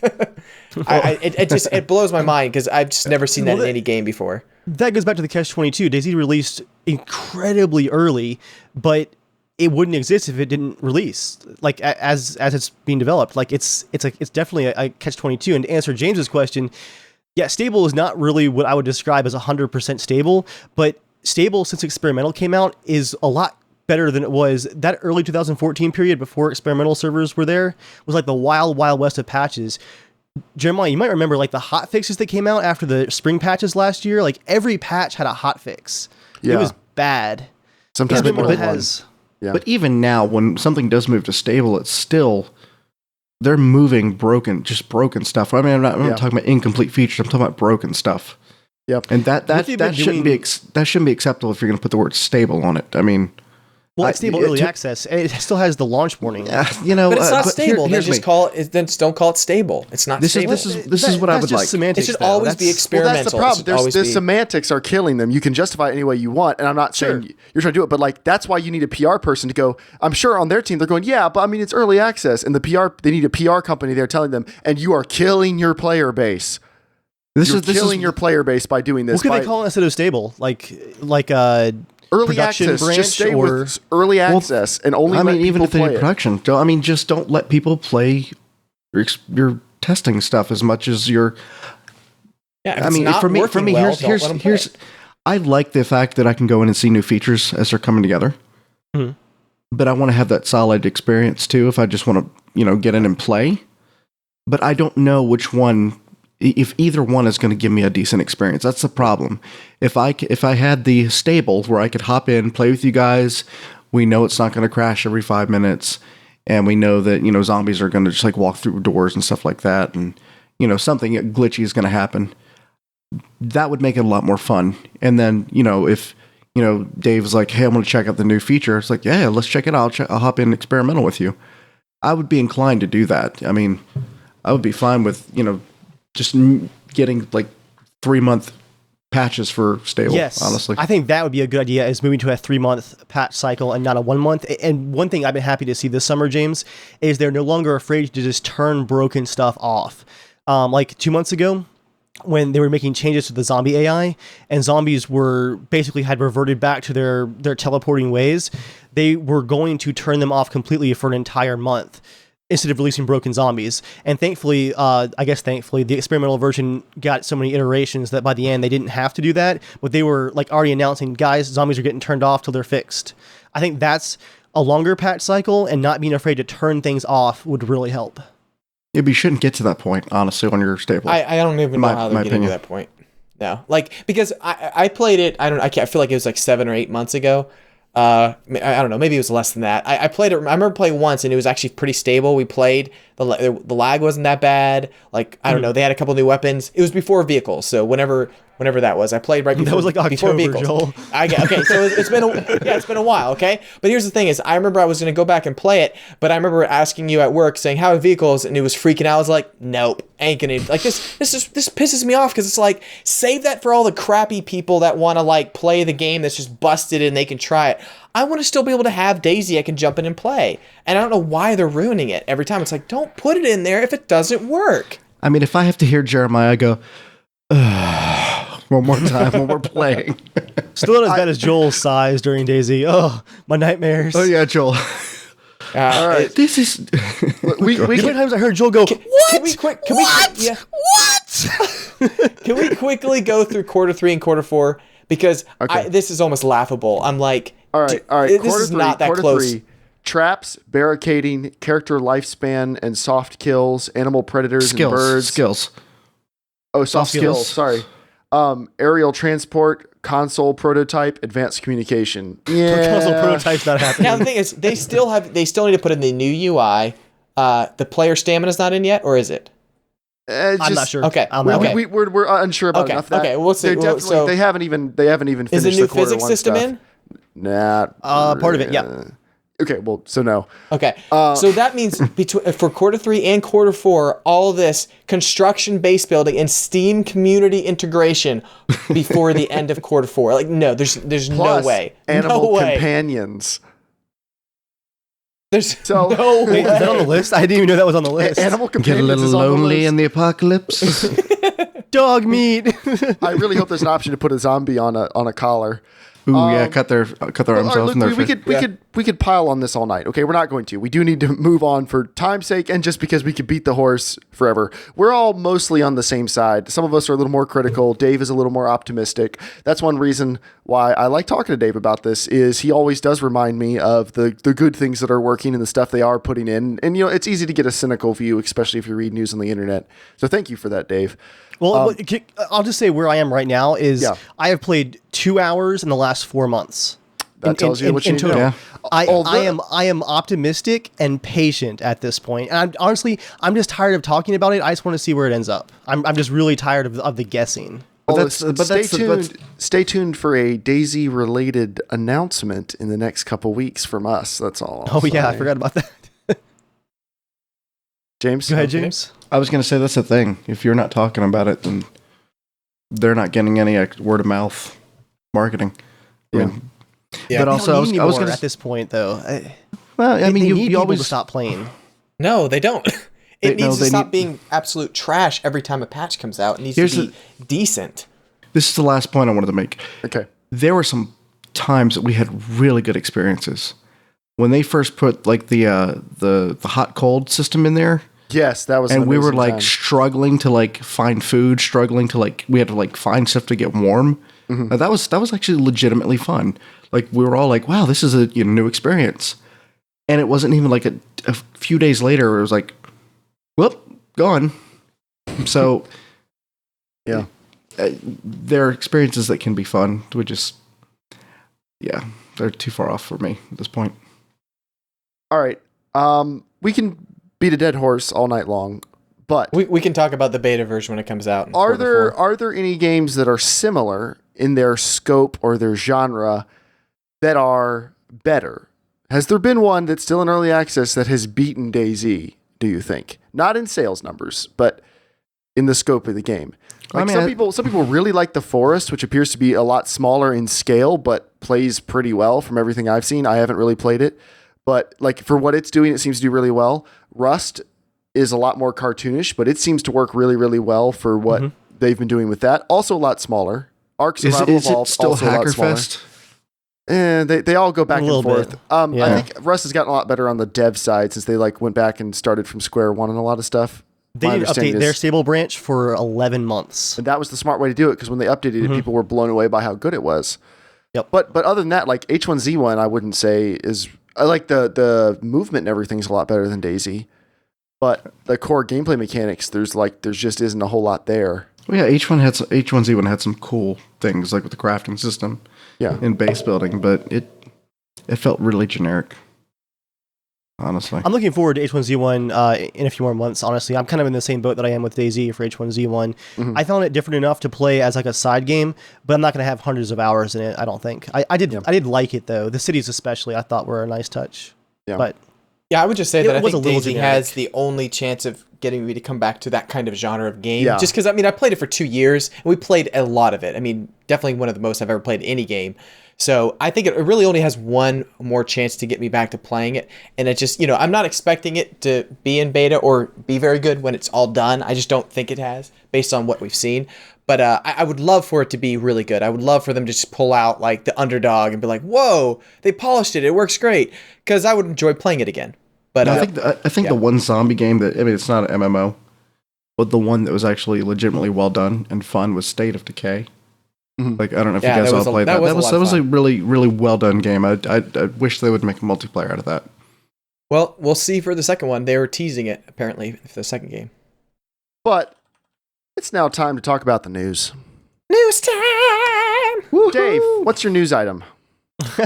Speaker 4: It blows my mind because I've just never seen that in any game before.
Speaker 3: That goes back to the Catch-22. DayZ released incredibly early, but it wouldn't exist if it didn't release. Like, as it's being developed, like it's definitely a Catch-22. And to answer James's question, yeah, stable is not really what I would describe as 100% stable, but stable since experimental came out is a lot better than it was. That early 2014 period before experimental servers were there was like the wild west of patches. Jeremiah, you might remember like the hot fixes that came out after the spring patches last year. Like every patch had a hot fix.
Speaker 1: Yeah.
Speaker 3: It was bad.
Speaker 1: Sometimes
Speaker 3: Experimental
Speaker 1: more than one.
Speaker 3: has.
Speaker 1: Yeah.
Speaker 2: But even now, when something does move to stable, it's still, they're moving broken stuff. I mean, I'm not talking about incomplete features. I'm talking about broken stuff.
Speaker 1: Yep.
Speaker 2: And that shouldn't be acceptable if you're going to put the word stable on it. I mean,
Speaker 3: Well, it's stable early access. It still has the launch warning.
Speaker 4: But it's not stable.
Speaker 2: Here's
Speaker 4: Just don't call it stable. It's not stable.
Speaker 2: This is what I would like.
Speaker 3: Semantics,
Speaker 4: It should
Speaker 3: though.
Speaker 4: always be
Speaker 1: Well,
Speaker 4: experimental.
Speaker 1: that's the problem.
Speaker 4: It should always
Speaker 1: The
Speaker 4: be-
Speaker 1: semantics are killing them. You can justify it any way you want, and I'm not saying you're trying to do it, but like that's why you need a PR person to go. I'm sure on their team they're going, yeah, but I mean it's early access, and they need a PR company there telling them, and you are killing your player base. You're killing your player base by doing this.
Speaker 3: What could they call it instead of stable? Like
Speaker 1: early
Speaker 3: production
Speaker 1: access?
Speaker 3: branch
Speaker 1: Just stay
Speaker 3: or
Speaker 1: with early access and only.
Speaker 2: I mean,
Speaker 1: let
Speaker 2: even
Speaker 1: people
Speaker 2: if they
Speaker 1: play
Speaker 2: do
Speaker 1: it.
Speaker 2: production, just don't let people play your testing stuff as much as your.
Speaker 4: Yeah, if
Speaker 2: I
Speaker 4: it's
Speaker 2: mean,
Speaker 4: not
Speaker 2: for me,
Speaker 4: working well, don't let 'em play
Speaker 2: here's.
Speaker 4: it.
Speaker 2: I like the fact that I can go in and see new features as they're coming together.
Speaker 3: Mhm.
Speaker 2: But I want to have that solid experience too. If I just want to, get in and play, but I don't know which one. If either one is going to give me a decent experience, that's the problem. If I had the stable where I could hop in, play with you guys, we know it's not going to crash every 5 minutes, and we know that zombies are going to just like walk through doors and stuff like that, and something glitchy is going to happen. that would make it a lot more fun. And then, if, Dave's like, hey, I'm going to check out the new feature. It's like, yeah, let's check it out. I'll hop in experimental with you. I would be inclined to do that. I mean, I would be fine with, just getting like 3-month patches for stable,
Speaker 3: Yes,
Speaker 2: honestly.
Speaker 3: I think that would be a good idea, is moving to a 3-month patch cycle and not a 1 month. And one thing I've been happy to see this summer, James, is they're no longer afraid to just turn broken stuff off. Like 2 months ago, when they were making changes to the zombie AI, and zombies were basically had reverted back to their teleporting ways, they were going to turn them off completely for an entire month instead of releasing broken zombies. And thankfully, the experimental version got so many iterations that by the end they didn't have to do that, but they were like already announcing, guys, zombies are getting turned off till they're fixed. I think that's a longer patch cycle, and not being afraid to turn things off would really help.
Speaker 2: Yeah, but you shouldn't get to that point, honestly, when you're stable.
Speaker 4: I don't even know how they're getting to that point. No, like, because I played it. I feel like it was like 7 or 8 months ago. I don't know. Maybe it was less than that. I played it. I remember playing once, and it was actually pretty stable. We played. The lag wasn't that bad. Like, I don't know. They had a couple new weapons. It was before vehicles, so whenever that was, I played right before.
Speaker 3: That was like
Speaker 4: before
Speaker 3: October,
Speaker 4: vehicles.
Speaker 3: Joel.
Speaker 4: Okay, so it's been a while. Okay, but here's the thing: is I remember I was going to go back and play it, but I remember asking you at work saying, "How are vehicles?" and it was freaking out. I was like, "Nope, ain't gonna like this. This pisses me off because it's like, save that for all the crappy people that want to like play the game that's just busted and they can try it. I want to still be able to have DayZ I can jump in and play, and I don't know why they're ruining it every time. It's like, don't put it in there if it doesn't work.
Speaker 2: I mean, if I have to hear Jeremiah go, one more time when we're playing.
Speaker 3: Still not as bad as Joel's sighs during DayZ. Oh, my nightmares.
Speaker 2: Oh, yeah, Joel.
Speaker 1: All right.
Speaker 2: This is...
Speaker 3: You know how many times I heard Joel go,
Speaker 4: What? Can we quickly go through quarter 3 and quarter 4? Because this is almost laughable. I'm like,
Speaker 1: all right.
Speaker 4: This
Speaker 1: Quarter
Speaker 4: is
Speaker 1: three,
Speaker 4: not that close.
Speaker 1: 3, traps, barricading, character lifespan, and soft kills, animal predators and birds.
Speaker 2: Skills.
Speaker 1: Oh, soft skills. Sorry. Aerial transport, console prototype, advanced communication. Yeah.
Speaker 3: Console prototype's not happening.
Speaker 4: Now the thing is, they still need to put in the new UI. The player stamina's not in yet, or is it?
Speaker 3: I'm not sure.
Speaker 4: Okay.
Speaker 1: We're unsure about enough of that.
Speaker 4: Okay, we'll see.
Speaker 1: They haven't even finished
Speaker 4: is the new
Speaker 1: quarter
Speaker 4: physics
Speaker 1: one
Speaker 4: system
Speaker 1: stuff.
Speaker 4: in?
Speaker 1: Nah.
Speaker 3: Part of it, yeah.
Speaker 1: Okay, well, so no.
Speaker 4: Okay, so that means for quarter 3 and quarter 4, all of this construction base building and Steam community integration before the end of quarter 4. Like, no, there's
Speaker 1: Plus,
Speaker 4: no way.
Speaker 1: Animal companions.
Speaker 4: There's
Speaker 1: So-
Speaker 4: no way.
Speaker 3: Wait, is that on the list? I didn't even know that was on the list.
Speaker 1: Animal
Speaker 2: Get
Speaker 1: companions
Speaker 2: a little
Speaker 1: is on the
Speaker 2: lonely
Speaker 1: list.
Speaker 2: in the apocalypse.
Speaker 3: Dog meat.
Speaker 1: I really hope there's an option to put a zombie on a collar.
Speaker 2: Ooh, yeah, cut their arms
Speaker 1: All
Speaker 2: off. And
Speaker 1: right, look, we could pile on this all night. Okay, we're not going to. We do need to move on for time's sake, and just because we could beat the horse forever. We're all mostly on the same side. Some of us are a little more critical. Dave is a little more optimistic. That's one reason why I like talking to Dave about this. Is he always does remind me of the good things that are working and the stuff they are putting in. And it's easy to get a cynical view, especially if you read news on the internet. So thank you for that, Dave.
Speaker 3: Well, I'll just say where I am right now is I have played 2 hours in the last 4 months.
Speaker 1: That tells you what you need to do.
Speaker 2: Yeah.
Speaker 3: I am optimistic and patient at this point. And I'm just tired of talking about it. I just want to see where it ends up. I'm just really tired of the guessing.
Speaker 1: Well, stay tuned for a DayZ related announcement in the next couple weeks from us. That's all.
Speaker 3: Oh yeah, I forgot about that.
Speaker 1: James,
Speaker 3: Go ahead, James.
Speaker 2: I was going to say that's the thing. If you're not talking about it, then they're not getting any word of mouth marketing.
Speaker 1: Yeah.
Speaker 2: But also, I was going to
Speaker 3: at this point though.
Speaker 2: I mean,
Speaker 3: they need
Speaker 2: you
Speaker 3: people
Speaker 2: always
Speaker 3: to stop playing.
Speaker 4: No, they don't. It needs to
Speaker 2: they
Speaker 4: stop
Speaker 2: need-
Speaker 4: being absolute trash every time a patch comes out. It needs to be decent.
Speaker 2: This is the last point I wanted to make.
Speaker 1: Okay.
Speaker 2: There were some times that we had really good experiences when they first put like the hot cold system in there.
Speaker 1: Yes, that was.
Speaker 2: And we were
Speaker 1: amazing
Speaker 2: like
Speaker 1: time.
Speaker 2: struggling to like find food, struggling to like we had to like find stuff to get warm. Now, that was actually legitimately fun. Like we were all like, "Wow, this is a new experience," and it wasn't even like a few days later. Where it was like, "Well, gone." So,
Speaker 1: yeah,
Speaker 2: there are experiences that can be fun. We just, they're too far off for me at this point.
Speaker 1: All right. We can beat a dead horse all night long, But
Speaker 4: We can talk about the beta version when it comes out. in
Speaker 1: are
Speaker 4: quarter four.
Speaker 1: there any games that are similar in their scope or their genre that are better? Has there been one that's still in early access that has beaten DayZ, do you think? Not in sales numbers, but in the scope of the game. Like some people really like The Forest, which appears to be a lot smaller in scale, but plays pretty well from everything I've seen. I haven't really played it, but like for what it's doing, it seems to do really well. Rust is a lot more cartoonish, but it seems to work really, really well for what they've been doing with that. Also a lot smaller. Ark Survival
Speaker 2: Is it
Speaker 1: Evolved,
Speaker 2: still
Speaker 1: also a lot smaller.
Speaker 2: Hackerfest?
Speaker 1: And they all go back and
Speaker 3: little
Speaker 1: forth.
Speaker 3: bit.
Speaker 1: I
Speaker 3: Yeah.
Speaker 1: think Rust has gotten a lot better on the dev side since they like went back and started from square one on a lot of stuff.
Speaker 3: They
Speaker 1: My
Speaker 3: didn't
Speaker 1: understanding
Speaker 3: update their
Speaker 1: is-
Speaker 3: stable branch for 11 months.
Speaker 1: and that was the smart way to do it because when they updated it, people were blown away by how good it was.
Speaker 3: Yep.
Speaker 1: But other than that, like H1Z1, I wouldn't say is. I like the movement and everything's a lot better than DayZ. But the core gameplay mechanics, there's just isn't a whole lot there.
Speaker 2: Well, yeah, H1Z1 had some cool things like with the crafting system,
Speaker 1: Yeah.
Speaker 2: and base building, but it felt really generic. Honestly,
Speaker 3: I'm looking forward to H1Z1 in a few more months, honestly. I'm kind of in the same boat that I am with DayZ for H1Z1. I found it different enough to play as like a side game, but I'm not going to have hundreds of hours in it, I don't think. I did like it, though. The cities especially, I thought were a nice touch.
Speaker 1: Yeah.
Speaker 3: But
Speaker 4: Yeah, I would just say
Speaker 3: It
Speaker 4: that I
Speaker 3: was
Speaker 4: think
Speaker 3: a little
Speaker 4: DayZ
Speaker 3: generic.
Speaker 4: has the only chance of getting me to come back to that kind of genre of game.
Speaker 1: Yeah.
Speaker 4: Just because, I mean, I played it for 2 years, and we played a lot of it. I mean, definitely one of the most I've ever played any game. So I think it really only has one more chance to get me back to playing it. And it just, I'm not expecting it to be in beta or be very good when it's all done. I just don't think it has, based on what we've seen. But I would love for it to be really good. I would love for them to just pull out like the underdog and be like, whoa, they polished it. It works great. Because I would enjoy playing it again. But
Speaker 2: I think the one zombie game that, I mean, it's not an MMO, but the one that was actually legitimately well done and fun was State of Decay. Like, I don't know if
Speaker 4: Yeah,
Speaker 2: you guys
Speaker 4: that
Speaker 2: all
Speaker 4: was a-
Speaker 2: played
Speaker 4: that
Speaker 2: that.
Speaker 4: was a lot
Speaker 2: That
Speaker 4: of
Speaker 2: was a
Speaker 4: fun.
Speaker 2: really, really well done game. I wish they would make a multiplayer out of that.
Speaker 4: well, we'll see for the second one. They were teasing it, apparently, for the second game.
Speaker 1: But it's now time to talk about the news.
Speaker 4: News time!
Speaker 1: Dave, what's your news item?
Speaker 3: you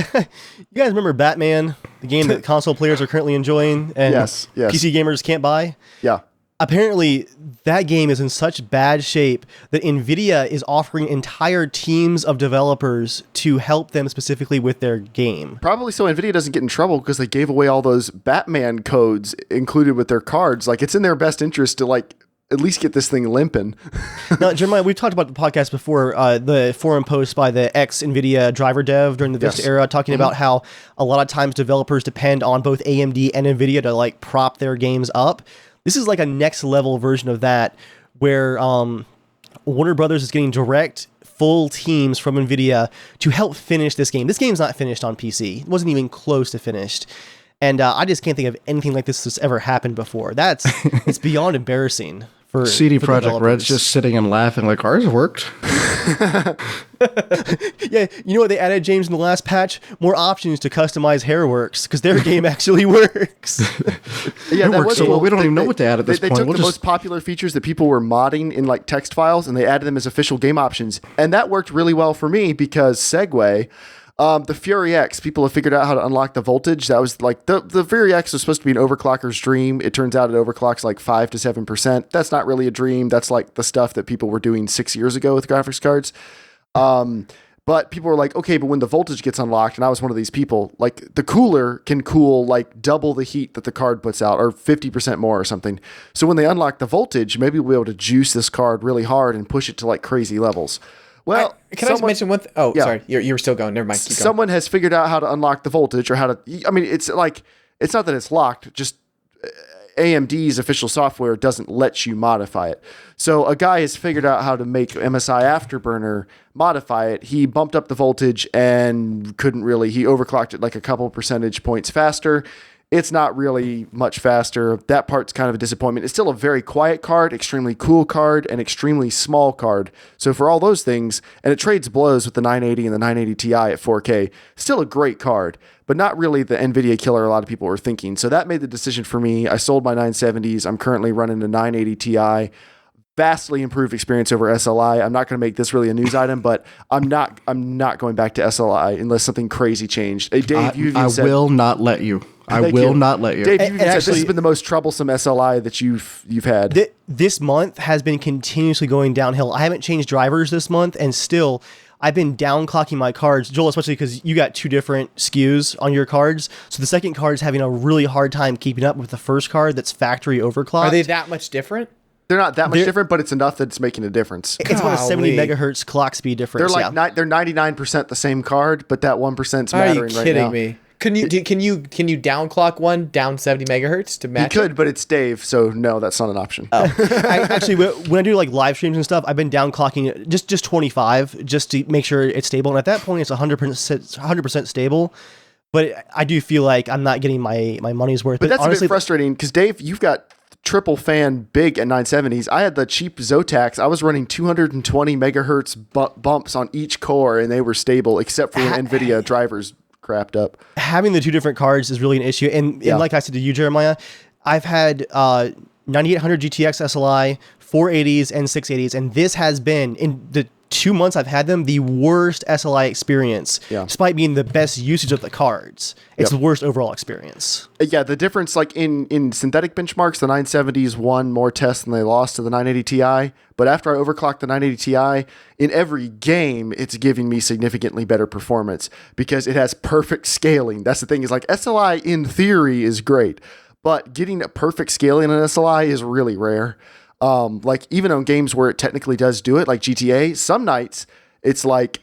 Speaker 3: guys remember Batman, the game that console players are currently enjoying and
Speaker 1: Yes.
Speaker 3: PC gamers can't buy?
Speaker 1: Yeah.
Speaker 3: Apparently, that game is in such bad shape that NVIDIA is offering entire teams of developers to help them specifically with their game.
Speaker 1: Probably so NVIDIA doesn't get in trouble because they gave away all those Batman codes included with their cards. Like, it's in their best interest to, like, at least get this thing limping.
Speaker 3: Now, Jeremiah, we've talked about the podcast before, the forum post by the ex-NVIDIA driver dev during the Vista
Speaker 1: Yes.
Speaker 3: era, talking about how a lot of times developers depend on both AMD and NVIDIA to, like, prop their games up. This is like a next level version of that where Warner Brothers is getting direct full teams from NVIDIA to help finish this game. This game's not finished on PC. It wasn't even close to finished. And I just can't think of anything like this that's ever happened before. It's beyond embarrassing for
Speaker 2: CD
Speaker 3: for
Speaker 2: Projekt
Speaker 3: developers.
Speaker 2: Red's just sitting and laughing like ours worked.
Speaker 3: Yeah, you know what they added, James, in the last patch? More options to customize Hairworks because their game actually works.
Speaker 1: Yeah,
Speaker 2: It
Speaker 1: that
Speaker 2: works
Speaker 1: was
Speaker 2: so well.
Speaker 1: cool.
Speaker 2: We don't even know what they add at this
Speaker 1: They
Speaker 2: point.
Speaker 1: took
Speaker 2: We'll
Speaker 1: the
Speaker 2: just-
Speaker 1: most popular features that people were modding in like text files, and they added them as official game options. And that worked really well for me because Segway, the Fury X, people have figured out how to unlock the voltage. That was like the Fury X was supposed to be an overclocker's dream. It turns out it overclocks like 5 to 7%. That's not really a dream. That's like the stuff that people were doing 6 years ago with graphics cards. But people were like, okay, but when the voltage gets unlocked, and I was one of these people, like the cooler can cool like double the heat that the card puts out, or 50% more or something. So when they unlock the voltage, maybe we'll be able to juice this card really hard and push it to like crazy levels. Well,
Speaker 4: Can I just mention one thing? Oh,
Speaker 1: Yeah.
Speaker 4: sorry. You were still going. Never mind. Keep going.
Speaker 1: someone has figured out how to unlock the voltage or how to, I mean, it's like, it's not that it's locked, just AMD's official software doesn't let you modify it. So a guy has figured out how to make MSI Afterburner modify it. He bumped up the voltage and couldn't really, he overclocked it like a couple percentage points faster. It's not really much faster. That part's kind of a disappointment. It's still a very quiet card, extremely cool card, and extremely small card. So for all those things, and it trades blows with the 980 and the 980 Ti at 4K, still a great card, but not really the NVIDIA killer a lot of people were thinking. So that made the decision for me. I sold my 970s. I'm currently running a 980 Ti. vastly improved experience over SLI. I'm not going to make this really a news item, but I'm not going back to SLI unless something crazy changed. Hey, Dave,
Speaker 2: I will not let you. I will not let you.
Speaker 1: Dave, you said
Speaker 3: actually,
Speaker 1: this has been the most troublesome SLI that you've had.
Speaker 3: This month has been continuously going downhill. I haven't changed drivers this month, and still, I've been downclocking my cards. Joel, especially because you got 2 different SKUs on your cards. So the second card is having a really hard time keeping up with the first card that's factory overclocked.
Speaker 4: Are they that much different?
Speaker 1: They're not that much different, but it's enough that it's making a difference.
Speaker 3: It's about a 70 megahertz clock speed difference.
Speaker 1: They're like they're 99% the same card, but that 1% is mattering right now.
Speaker 4: Are you kidding me? Can you downclock one down 70 megahertz to match?
Speaker 1: You could, but it's Dave, so no, that's not an option.
Speaker 3: Actually, when I do like live streams and stuff, I've been downclocking it just 25 just to make sure it's stable. And at that point, it's 100% stable. But I do feel like I'm not getting my money's worth.
Speaker 1: But that's
Speaker 3: honestly,
Speaker 1: a bit frustrating because Dave, you've got triple fan big at 970s. I had the cheap Zotacs. I was running 220 megahertz bumps on each core, and they were stable except for when NVIDIA drivers crapped up. Having
Speaker 3: the 2 different cards is really an issue. And like I said to you, Jeremiah, I've had 9800 GTX SLI, 480s, and 680s, and this has been, in the 2 months I've had them, the worst SLI experience, despite being the best usage of the cards. It's the worst overall experience.
Speaker 1: Yeah, the difference, like in synthetic benchmarks, the 970s won more tests than they lost to the 980 Ti. But after I overclocked the 980 Ti, in every game, it's giving me significantly better performance because it has perfect scaling. That's the thing, is like SLI in theory is great, but getting a perfect scaling on SLI is really rare. Like even on games where it technically does do it, like GTA, some nights it's like,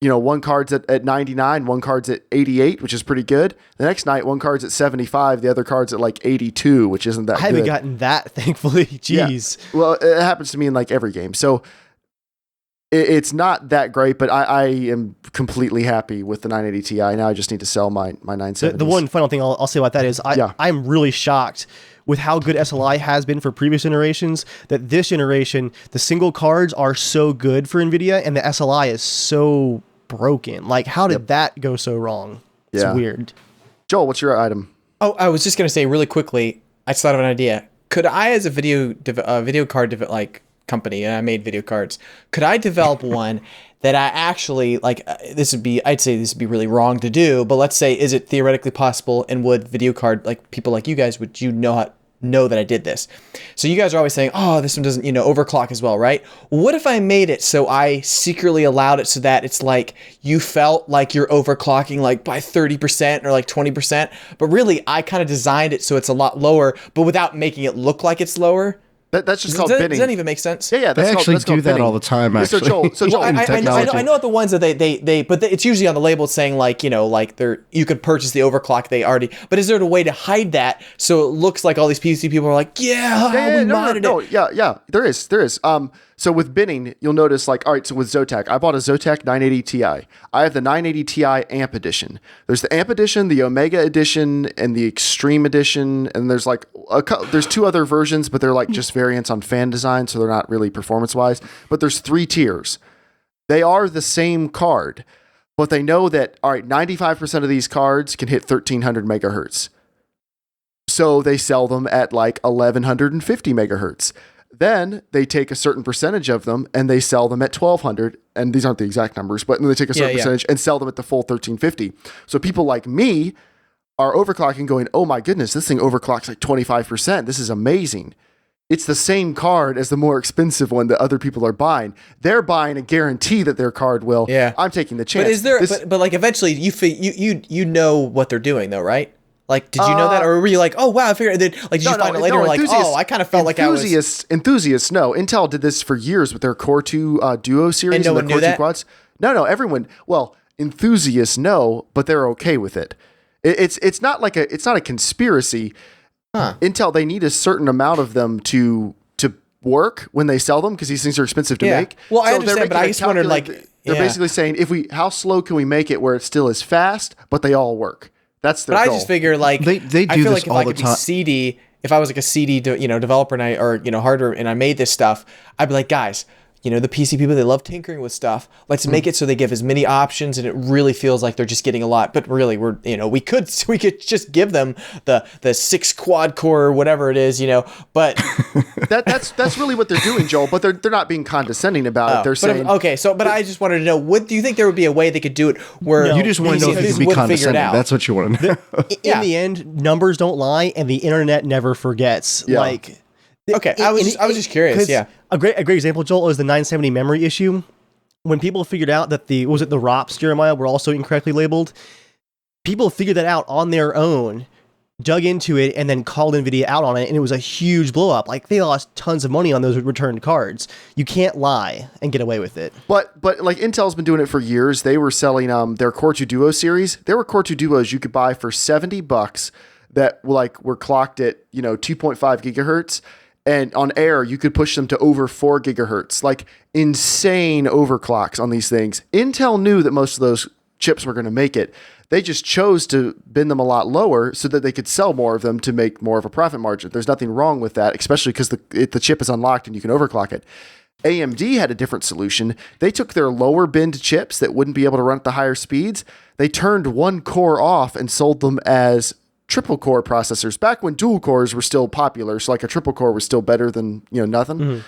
Speaker 1: one card's at 99, one card's at 88, which is pretty good. The next night, one card's at 75, the other card's at like 82, which isn't that good.
Speaker 3: I haven't gotten that, thankfully. Jeez.
Speaker 1: Yeah. Well, it happens to me in like every game. So it's not that great, but I am completely happy with the 980 Ti. Now I just need to sell my 970s.
Speaker 3: The one final thing I'll say about that is I'm really shocked with how good SLI has been for previous generations, that this generation, the single cards are so good for NVIDIA and the SLI is so broken. Like, how did that go so wrong? It's weird.
Speaker 1: Joel, what's your item?
Speaker 4: Oh, I was just going to say really quickly, I just thought of an idea. Could I, as a video card company, and I made video cards, could I develop one that I actually, like, I'd say this would be really wrong to do, but let's say, is it theoretically possible, and would video card, like, people like you guys, would you know that I did this? So you guys are always saying, oh, this one doesn't, overclock as well, right? What if I made it so I secretly allowed it so that it's like you felt like you're overclocking like by 30% or like 20%, but really I kind of designed it so it's a lot lower, but without making it look like it's lower?
Speaker 1: That's just called binning.
Speaker 4: Does that even make sense?
Speaker 1: Yeah,
Speaker 2: they actually do that all the time. Actually,
Speaker 1: so Joel,
Speaker 4: I know the ones that they but it's usually on the label saying like you could purchase the overclock they already. But is there a way to hide that so it looks like all these PC people are like, we modded it?
Speaker 1: Yeah, there is. So with binning, you'll notice like, all right, so with Zotac, I bought a Zotac 980 Ti. I have the 980 Ti Amp Edition. There's the Amp Edition, the Omega Edition, and the Extreme Edition, and there's like there's 2 other versions, but they're like just variants on fan design, so they're not really performance-wise. But there's 3 tiers. They are the same card, but they know that, all right, 95% of these cards can hit 1300 megahertz. So they sell them at like 1150 megahertz. Then they take a certain percentage of them and they sell them at 1200. And these aren't the exact numbers, but then they take a certain percentage and sell them at the full 1350. So people like me are overclocking going, oh my goodness, this thing overclocks like 25%. This is amazing. It's the same card as the more expensive one that other people are buying. They're buying a guarantee that their card will. Yeah. I'm taking the chance.
Speaker 4: But is there, but like eventually you know what they're doing though, right? Like, did you know that? Or were you like, oh, wow, I figured, did you find it later? Like, oh, I kind of felt like I was...
Speaker 1: Enthusiasts, no. Intel did this for years with their Core 2 Duo series.
Speaker 4: And no one knew that?
Speaker 1: Quads. No, everyone... Well, enthusiasts know, but they're okay with it. It's not a conspiracy. Huh. Intel, they need a certain amount of them to work when they sell them because these things are expensive to make.
Speaker 4: Well, I understand, but I just wondered, like...
Speaker 1: They're basically saying, how slow can we make it where it still is fast, but they all work? That's their goal.
Speaker 4: I just figure like
Speaker 2: they do
Speaker 4: I feel
Speaker 2: this
Speaker 4: like if
Speaker 2: all
Speaker 4: I
Speaker 2: the
Speaker 4: could
Speaker 2: time.
Speaker 4: be CD, if I was like a CD developer and hardware and I made this stuff, I'd be like, guys, the PC people, they love tinkering with stuff. Let's make it so they give as many options, and it really feels like they're just getting a lot. But really, we could just give them the 6 quad core or whatever it is, But
Speaker 1: that's really what they're doing, Joel. But they're not being condescending about it. They're saying
Speaker 4: But I just wanted to know, do you think there would be a way they could do it where
Speaker 2: you just want to know if you can be condescending? That's what you want to know.
Speaker 3: In the end, numbers don't lie, and the internet never forgets.
Speaker 1: Yeah.
Speaker 4: I was just curious. Yeah.
Speaker 3: A great example, Joel, is the 970 memory issue. When people figured out that the ROPs, Jeremiah, were also incorrectly labeled, people figured that out on their own, dug into it, and then called NVIDIA out on it, and it was a huge blow up. Like, they lost tons of money on those returned cards. You can't lie and get away with it.
Speaker 1: But like Intel's been doing it for years. They were selling their Core 2 Duo series. There were Core 2 Duos you could buy for $70 that were clocked at 2.5 gigahertz. And on air, you could push them to over 4 gigahertz, like insane overclocks on these things. Intel knew that most of those chips were going to make it. They just chose to bin them a lot lower so that they could sell more of them to make more of a profit margin. There's nothing wrong with that, especially because the chip is unlocked and you can overclock it. AMD had a different solution. They took their lower binned chips that wouldn't be able to run at the higher speeds. They turned one core off and sold them as triple core processors back when dual cores were still popular. So like a triple core was still better than, nothing. Mm-hmm.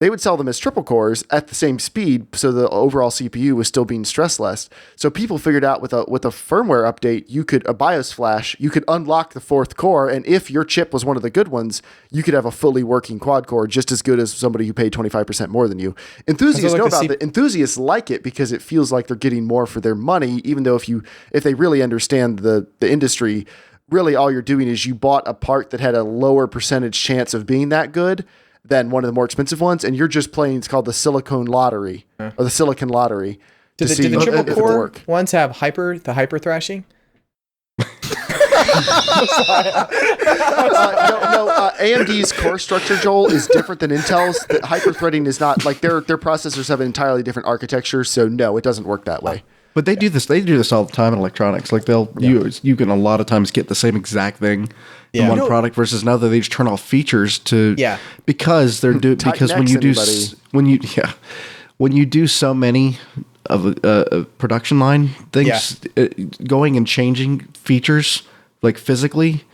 Speaker 1: They would sell them as triple cores at the same speed. So the overall CPU was still being stress less. So people figured out with a firmware update, a BIOS flash, you could unlock the 4th core. And if your chip was one of the good ones, you could have a fully working quad core, just as good as somebody who paid 25% more than you. Enthusiasts know about it. Enthusiasts like it because it feels like they're getting more for their money, even though if they really understand the industry, really all you're doing is you bought a part that had a lower percentage chance of being that good than one of the more expensive ones, and you're just playing, it's called the silicon lottery, or the silicon lottery.
Speaker 4: Did the triple core ones have hyper thrashing?
Speaker 1: AMD's core structure, Joel, is different than Intel's. The hyper-threading is not, like, their processors have an entirely different architecture, so no, it doesn't work that way.
Speaker 2: But they do this. They do this all the time in electronics. Like you can a lot of times get the same exact thing in one product versus another. They just turn off features because when you do so many of a production line things, going and changing features like physically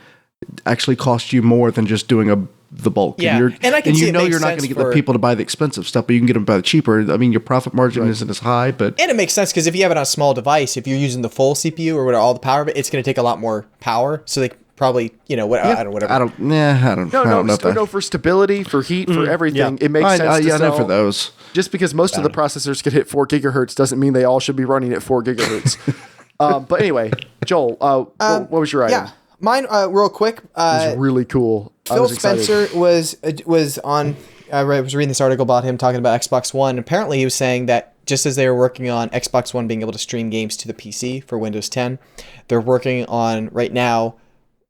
Speaker 2: actually costs you more than just doing the bulk.
Speaker 4: Yeah, and
Speaker 2: you're not going to get the people to buy the expensive stuff, but you can get them by the cheaper. I mean, your profit margin isn't as high, but
Speaker 4: and it makes sense because if you have it on a small device, if you're using the full CPU or all the power, it's going to take a lot more power. So they probably, whatever.
Speaker 2: I don't know.
Speaker 1: For stability, for heat, for everything, it makes sense.
Speaker 2: I know for those.
Speaker 1: Just because most of the processors can hit 4 gigahertz doesn't mean they all should be running at 4 gigahertz. But anyway, Joel, what was your item?
Speaker 4: Yeah. Mine, real quick.
Speaker 1: It was really cool.
Speaker 4: Phil Spencer was on. I was reading this article about him talking about Xbox One. Apparently, he was saying that just as they were working on Xbox One being able to stream games to the PC for Windows 10, they're working on right now.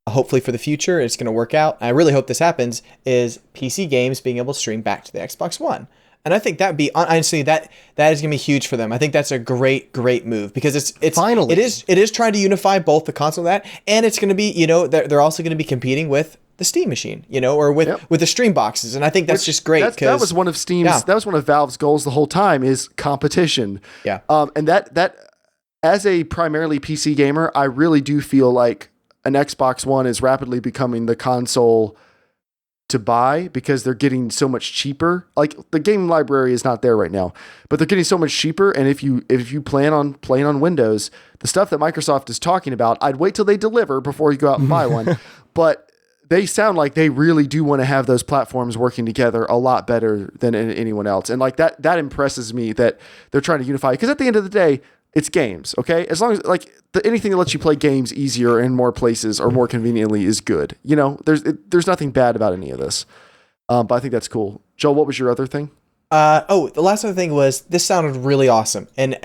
Speaker 4: Hopefully, for the future, it's going to work out. I really hope this happens. Is PC games being able to stream back to the Xbox One? And I think that'd be honestly that is gonna be huge for them. I think that's a great move because it's
Speaker 3: finally
Speaker 4: it is trying to unify both the console and that, and it's gonna be they're also gonna be competing with the Steam machine, or with the stream boxes, and I think that's just great.
Speaker 1: That was one of Steam's that was one of Valve's goals the whole time is competition.
Speaker 4: Yeah.
Speaker 1: And that as a primarily PC gamer, I really do feel like an Xbox One is rapidly becoming the console to buy because they're getting so much cheaper. Like the game library is not there right now, but they're getting so much cheaper. And if you plan on playing on Windows, the stuff that Microsoft is talking about, I'd wait till they deliver before you go out and buy one. But they sound like they really do want to have those platforms working together a lot better than anyone else. And like that impresses me that they're trying to unify because at the end of the day, it's games. Okay. As long as anything that lets you play games easier in more places or more conveniently is good. There's nothing bad about any of this. But I think that's cool. Joel, what was your other thing?
Speaker 4: The last other thing was this sounded really awesome. And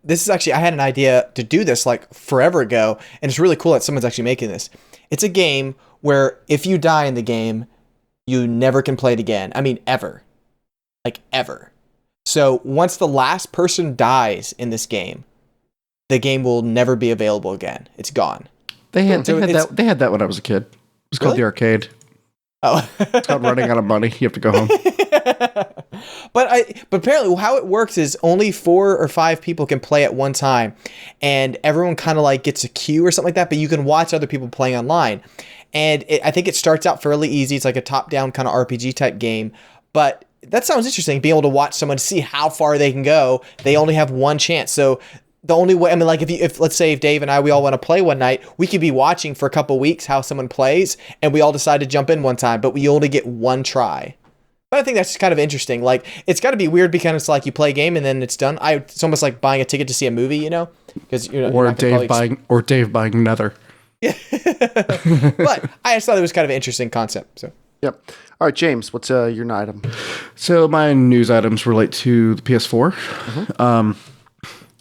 Speaker 4: this is actually, I had an idea to do this like forever ago. And it's really cool that someone's actually making this. It's a game where if you die in the game, you never can play it again. I mean, ever. Like ever. So once the last person dies in this game, the game will never be available again. It's gone.
Speaker 2: They had that when I was a kid. It was called the arcade.
Speaker 4: Oh.
Speaker 2: It's called running out of money. You have to go home.
Speaker 4: But apparently how it works is only 4 or 5 people can play at one time, and everyone kind of like gets a queue or something like that, but you can watch other people playing online. And I think it starts out fairly easy. It's like a top-down kind of RPG type game, but that sounds interesting, being able to watch someone see how far they can go. They only have one chance. So the only way, I mean, like if let's say if Dave and I, we all want to play one night, we could be watching for a couple weeks how someone plays, and we all decide to jump in one time, but we only get one try. But I think that's kind of interesting. Like, it's got to be weird because it's like you play a game and then it's done. It's almost like buying a ticket to see a movie, because
Speaker 2: or Dave buying another.
Speaker 4: Yeah. But I just thought it was kind of an interesting concept. So.
Speaker 1: Yep. All right, James, what's your item?
Speaker 2: So my news items relate to the PS4. Mm-hmm.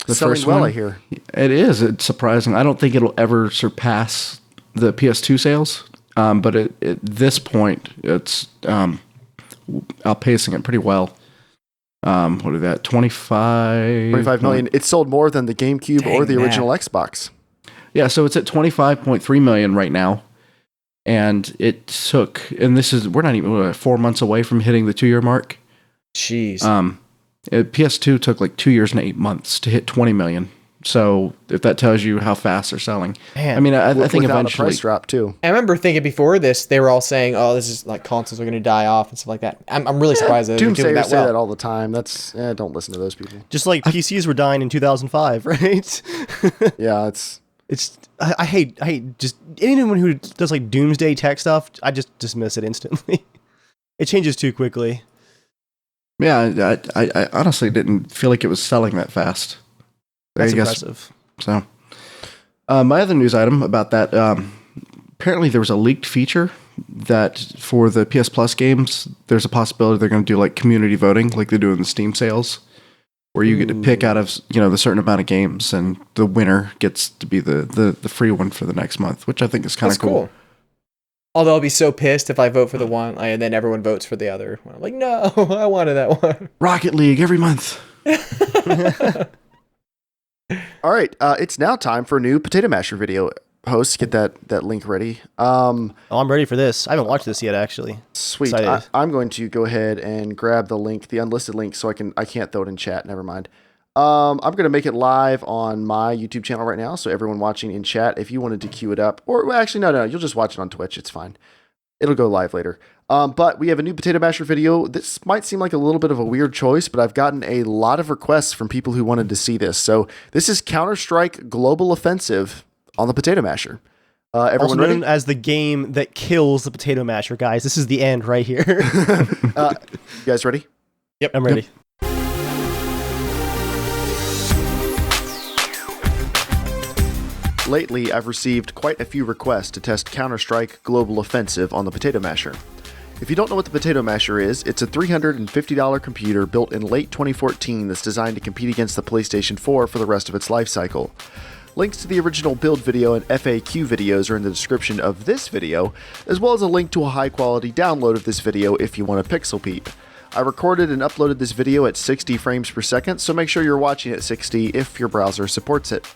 Speaker 2: The
Speaker 1: Selling
Speaker 2: first
Speaker 1: well,
Speaker 2: one,
Speaker 1: I hear.
Speaker 2: It is. It's surprising. I don't think it'll ever surpass the PS2 sales. But at this point, it's outpacing it pretty well. What is that? 25
Speaker 1: million. It sold more than the GameCube or the original Xbox.
Speaker 2: Yeah, so it's at 25.3 million right now. And it took, and we're not even 4 months away from hitting the 2-year mark.
Speaker 4: Jeez.
Speaker 2: PS2 took like 2 years and 8 months to hit 20 million. So if that tells you how fast they're selling,
Speaker 4: Man,
Speaker 2: I mean, I think
Speaker 1: without
Speaker 2: eventually
Speaker 1: a price drop too.
Speaker 4: I remember thinking before this, they were all saying, "Oh, this is like consoles are going to die off and stuff like that." I'm really surprised that they're doing
Speaker 1: Doomsayers
Speaker 4: that
Speaker 1: say
Speaker 4: well.
Speaker 1: that all the time. Don't listen to those people.
Speaker 3: Just like PCs were dying in 2005, right?
Speaker 1: Yeah,
Speaker 3: I hate just anyone who does like doomsday tech stuff. I just dismiss it instantly. It changes too quickly.
Speaker 2: Yeah, I honestly didn't feel like it was selling that fast.
Speaker 3: That's impressive.
Speaker 2: So, my other news item about that, apparently there was a leaked feature that for the PS Plus games, there's a possibility they're going to do like community voting, like they do in the Steam sales, where you get to pick out of the certain amount of games, and the winner gets to be the free one for the next month, which I think is kind of cool.
Speaker 4: Although I'll be so pissed if I vote for the one and then everyone votes for the other. I'm like, no, I wanted that one.
Speaker 2: Rocket League every month.
Speaker 1: All right, it's now time for a new Potato Masher video. Host, get that link ready.
Speaker 3: I'm ready for this. I haven't watched this yet, actually.
Speaker 1: Sweet. I'm going to go ahead and grab the link, the unlisted link, so I can't throw it in chat. Never mind. I'm going to make it live on my YouTube channel right now, so everyone watching in chat, if you wanted to queue it up, or well, actually, no, you'll just watch it on Twitch. It's fine. It'll go live later. But we have a new Potato Masher video. This might seem like a little bit of a weird choice, but I've gotten a lot of requests from people who wanted to see this. So this is Counter-Strike Global Offensive on the Potato Masher. Everyone
Speaker 3: also known
Speaker 1: ready?
Speaker 3: as the game that kills the Potato Masher, guys. This is the end right here.
Speaker 1: You guys ready?
Speaker 3: Yep, I'm ready.
Speaker 1: Lately, I've received quite a few requests to test Counter-Strike Global Offensive on the Potato Masher. If you don't know what the Potato Masher is, it's a $350 computer built in late 2014 that's designed to compete against the PlayStation 4 for the rest of its life cycle. Links to the original build video and FAQ videos are in the description of this video, as well as a link to a high-quality download of this video if you want a pixel peep. I recorded and uploaded this video at 60 frames per second, so make sure you're watching at 60 if your browser supports it.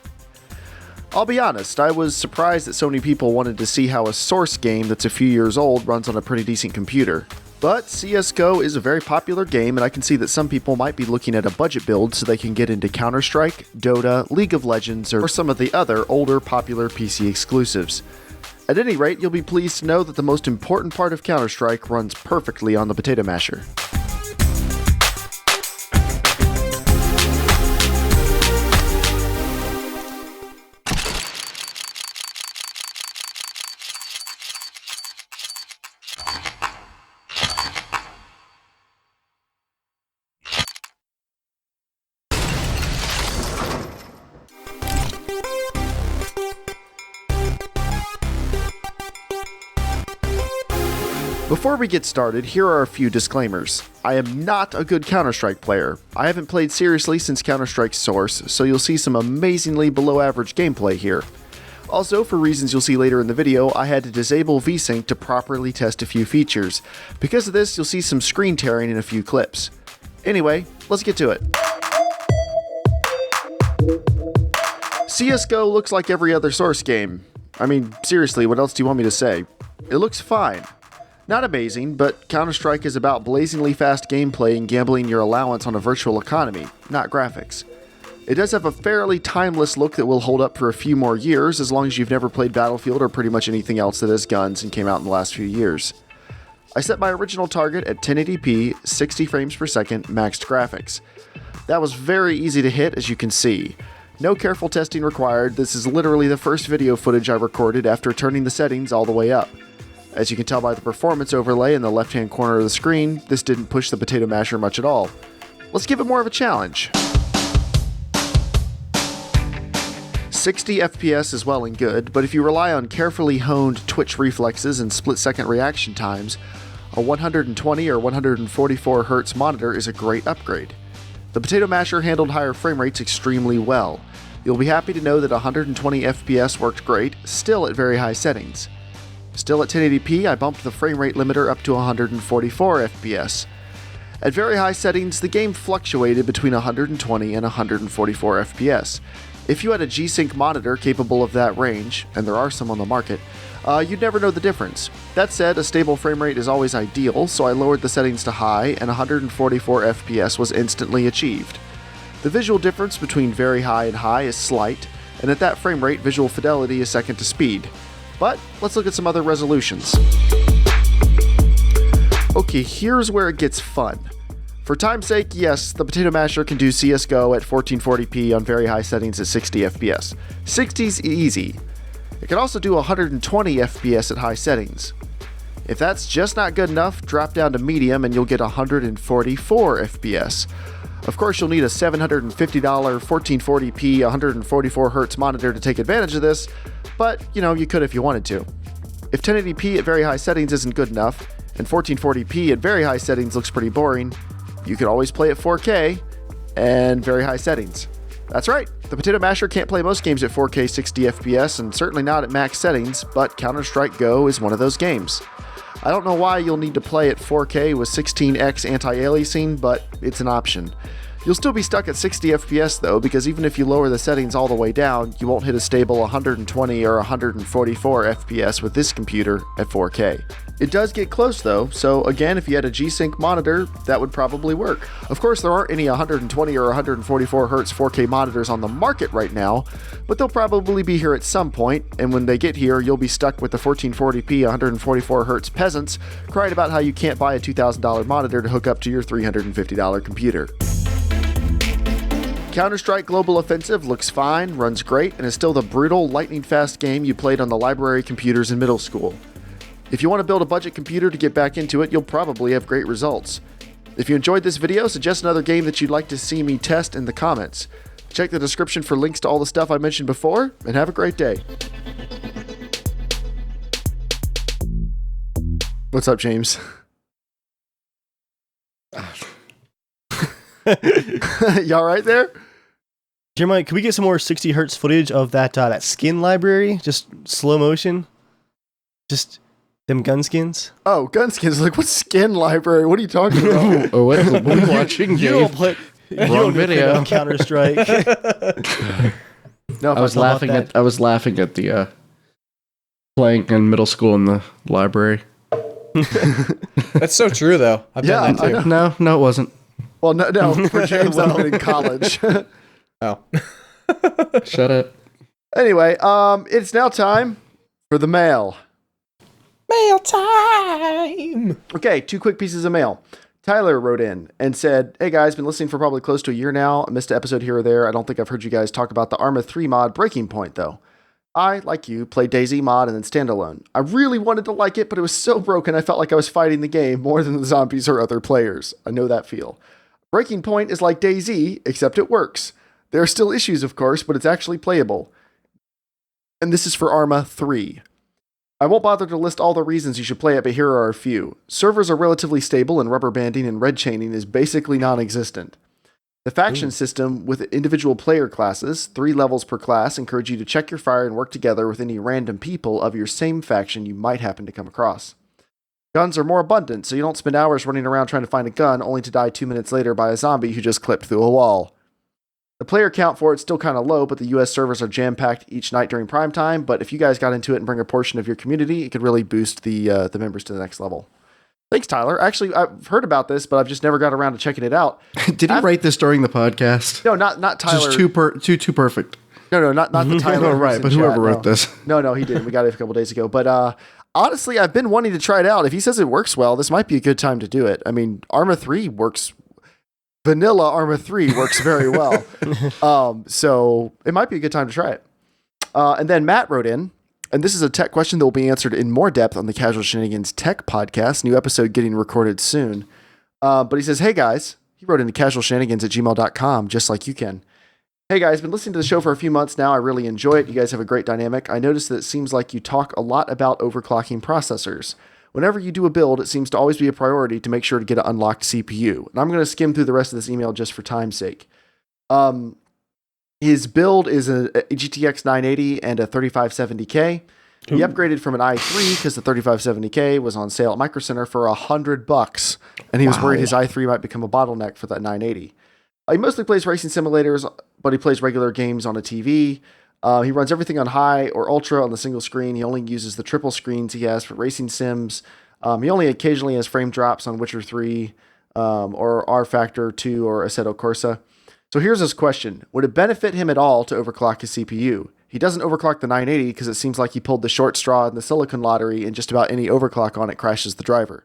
Speaker 1: I'll be honest, I was surprised that so many people wanted to see how a Source game that's a few years old runs on a pretty decent computer. But CSGO is a very popular game, and I can see that some people might be looking at a budget build so they can get into Counter-Strike, Dota, League of Legends, or some of the other older popular PC exclusives. At any rate, you'll be pleased to know that the most important part of Counter-Strike runs perfectly on the Potato Masher. Before we get started, here are a few disclaimers. I am not a good Counter-Strike player. I haven't played seriously since Counter-Strike Source, so you'll see some amazingly below average gameplay here. Also, for reasons you'll see later in the video, I had to disable VSync to properly test a few features. Because of this, you'll see some screen tearing in a few clips. Anyway, let's get to it. CSGO looks like every other Source game. I mean, seriously, what else do you want me to say? It looks fine. Not amazing, but Counter-Strike is about blazingly fast gameplay and gambling your allowance on a virtual economy, not graphics. It does have a fairly timeless look that will hold up for a few more years, as long as you've never played Battlefield or pretty much anything else that has guns and came out in the last few years. I set my original target at 1080p, 60 frames per second, maxed graphics. That was very easy to hit, as you can see. No careful testing required. This is literally the first video footage I recorded after turning the settings all the way up. As you can tell by the performance overlay in the left-hand corner of the screen, this didn't push the potato masher much at all. Let's give it more of a challenge. 60 FPS is well and good, but if you rely on carefully honed twitch reflexes and split-second reaction times, a 120 or 144 Hz monitor is a great upgrade. The potato masher handled higher frame rates extremely well. You'll be happy to know that 120 FPS worked great, still at very high settings. Still at 1080p, I bumped the frame rate limiter up to 144 FPS. At very high settings, the game fluctuated between 120 and 144 FPS. If you had a G-Sync monitor capable of that range, and there are some on the market, you'd never know the difference. That said, a stable frame rate is always ideal, so I lowered the settings to high, and 144 FPS was instantly achieved. The visual difference between very high and high is slight, and at that frame rate, visual fidelity is second to speed. But let's look at some other resolutions. Okay, here's where it gets fun. For time's sake, yes, the potato masher can do CSGO at 1440p on very high settings at 60 FPS. 60's easy. It can also do 120 FPS at high settings. If that's just not good enough, drop down to medium and you'll get 144 FPS. Of course, you'll need a $750 1440p 144 Hz monitor to take advantage of this, but you could if you wanted to. If 1080p at very high settings isn't good enough, and 1440p at very high settings looks pretty boring, you could always play at 4K and very high settings. That's right, the potato masher can't play most games at 4K 60 FPS and certainly not at max settings, but Counter-Strike Go is one of those games. I don't know why you'll need to play at 4K with 16x anti-aliasing, but it's an option. You'll still be stuck at 60 FPS though, because even if you lower the settings all the way down, you won't hit a stable 120 or 144 FPS with this computer at 4K. It does get close though, so again, if you had a G-Sync monitor, that would probably work. Of course, there aren't any 120 or 144 Hz 4K monitors on the market right now, but they'll probably be here at some point, and when they get here, you'll be stuck with the 1440p 144 Hz peasants crying about how you can't buy a $2,000 monitor to hook up to your $350 computer. Counter-Strike Global Offensive looks fine, runs great, and is still the brutal, lightning-fast game you played on the library computers in middle school. If you want to build a budget computer to get back into it, you'll probably have great results. If you enjoyed this video, suggest another game that you'd like to see me test in the comments. Check the description for links to all the stuff I mentioned before, and have a great day. What's up, James? You all right there?
Speaker 3: Jeremiah, can we get some more 60 Hz footage of that skin library? Just slow motion? Just them gun skins?
Speaker 1: Oh, gun skins. Like, what skin library? What are you talking about?
Speaker 2: Oh, what are we watching?
Speaker 3: You don't play
Speaker 2: Wrong video.
Speaker 3: Counter Strike.
Speaker 1: No,
Speaker 2: I was laughing at the playing in middle school in the library.
Speaker 4: That's so true, though. I've done that too.
Speaker 2: No, it wasn't.
Speaker 1: Well, no, for James, that would have been in college.
Speaker 4: Oh.
Speaker 1: Shut up. Anyway, it's now time for the mail.
Speaker 4: Mail time!
Speaker 1: Okay, 2 quick pieces of mail. Tyler wrote in and said, "Hey guys, been listening for probably close to a year now. I missed an episode here or there. I don't think I've heard you guys talk about the Arma 3 mod Breaking Point, though. I, like you, played DayZ mod and then standalone. I really wanted to like it, but it was so broken I felt like I was fighting the game more than the zombies or other players. I know that feel. Breaking Point is like DayZ, except it works. There are still issues, of course, but it's actually playable. And this is for Arma 3. I won't bother to list all the reasons you should play it, but here are a few. Servers are relatively stable, and rubber banding and red chaining is basically non-existent. The faction system with individual player classes, 3 levels per class, encourage you to check your fire and work together with any random people of your same faction you might happen to come across. Guns are more abundant, so you don't spend hours running around trying to find a gun only to die 2 minutes later by a zombie who just clipped through a wall. The player count for it's still kind of low, but the US servers are jam-packed each night during prime time. But if you guys got into it and bring a portion of your community, it could really boost the members to the next level. Thanks, Tyler. Actually, I've heard about this, but I've just never got around to checking it out.
Speaker 2: Did he write this during the podcast?
Speaker 1: No, not Tyler.
Speaker 2: Just too perfect.
Speaker 1: No, not the Tyler.
Speaker 2: Oh, right, but whoever wrote this.
Speaker 1: No, he didn't. We got it a couple days ago. But honestly, I've been wanting to try it out. If he says it works well, this might be a good time to do it. I mean, Arma 3 works. Vanilla Arma 3 works very well. So it might be a good time to try it. And then Matt wrote in, and this is a tech question that will be answered in more depth on the Casual Shenanigans Tech Podcast. New episode getting recorded soon. But he says, hey guys, he wrote into casualshenanigans@gmail.com, just like you can. Hey guys, been listening to the show for a few months now. I really enjoy it. You guys have a great dynamic. I noticed that it seems like you talk a lot about overclocking processors. Whenever you do a build, it seems to always be a priority to make sure to get an unlocked CPU. And I'm going to skim through the rest of this email just for time's sake. His build is a GTX 980 and a 3570K. He upgraded from an i3 because the 3570K was on sale at Micro Center for $100, and he was worried his i3 might become a bottleneck for that 980. He mostly plays racing simulators, but he plays regular games on a TV. He runs everything on high or ultra on the single screen. He only uses the triple screens he has for racing sims. He only occasionally has frame drops on Witcher 3 or R Factor 2 or Assetto Corsa. So here's his question. Would it benefit him at all to overclock his CPU? He doesn't overclock the 980 because it seems like he pulled the short straw in the silicon lottery and just about any overclock on it crashes the driver.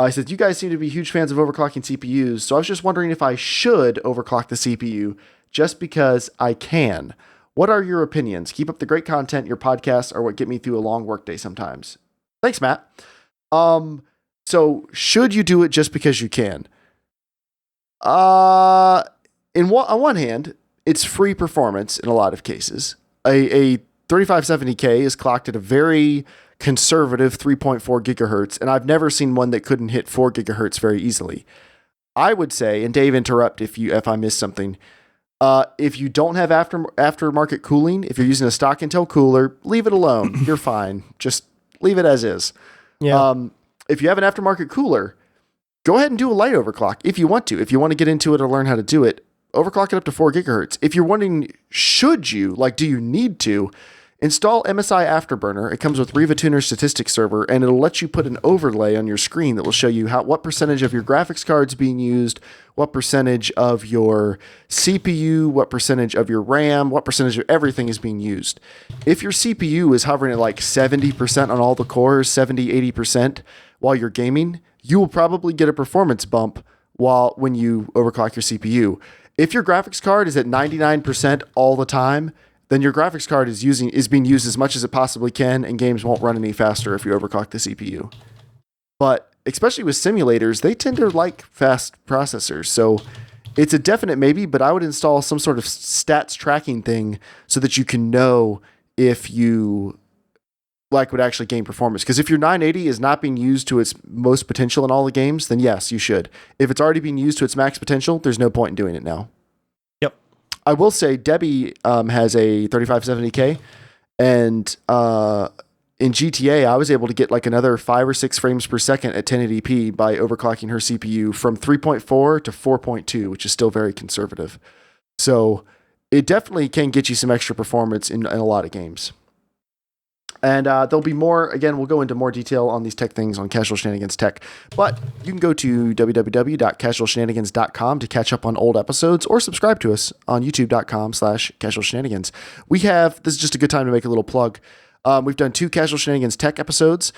Speaker 1: He said, you guys seem to be huge fans of overclocking CPUs, so I was just wondering if I should overclock the CPU just because I can. What are your opinions? Keep up the great content. Your podcasts are what get me through a long workday sometimes. Thanks, Matt. So should you do it just because you can? On one hand, it's free performance in a lot of cases. A 3570K is clocked at a very conservative 3.4 gigahertz, and I've never seen one that couldn't hit 4 gigahertz very easily. I would say, and Dave, interrupt if I miss something. If you don't have aftermarket cooling, if you're using a stock Intel cooler, leave it alone. You're fine. Just leave it as is.
Speaker 3: Yeah.
Speaker 1: If you have an aftermarket cooler, go ahead and do a light overclock if you want to. If you want to get into it or learn how to do it, overclock it up to 4 gigahertz. If you're wondering, should you, do you need to, install MSI Afterburner. It comes with Riva Tuner Statistics Server, and it'll let you put an overlay on your screen that will show you what percentage of your graphics card's being used, what percentage of your CPU, what percentage of your RAM, what percentage of everything is being used. If your CPU is hovering at 70% on all the cores, 70, 80% while you're gaming, you will probably get a performance bump when you overclock your CPU. If your graphics card is at 99% all the time, then your graphics card is being used as much as it possibly can, and games won't run any faster if you overclock the CPU. But especially with simulators, they tend to like fast processors. So it's a definite maybe, but I would install some sort of stats tracking thing so that you can know if you would actually gain performance. Because if your 980 is not being used to its most potential in all the games, then yes, you should. If it's already being used to its max potential, there's no point in doing it now. I will say Debbie has a 3570K, and in GTA, I was able to get another 5 or 6 frames per second at 1080p by overclocking her CPU from 3.4 to 4.2, which is still very conservative. So it definitely can get you some extra performance in a lot of games. And there'll be more, again, we'll go into more detail on these tech things on Casual Shenanigans Tech. But you can go to www.casualshenanigans.com to catch up on old episodes or subscribe to us on youtube.com/casualshenanigans. This is just a good time to make a little plug. We've done 2 Casual Shenanigans Tech episodes.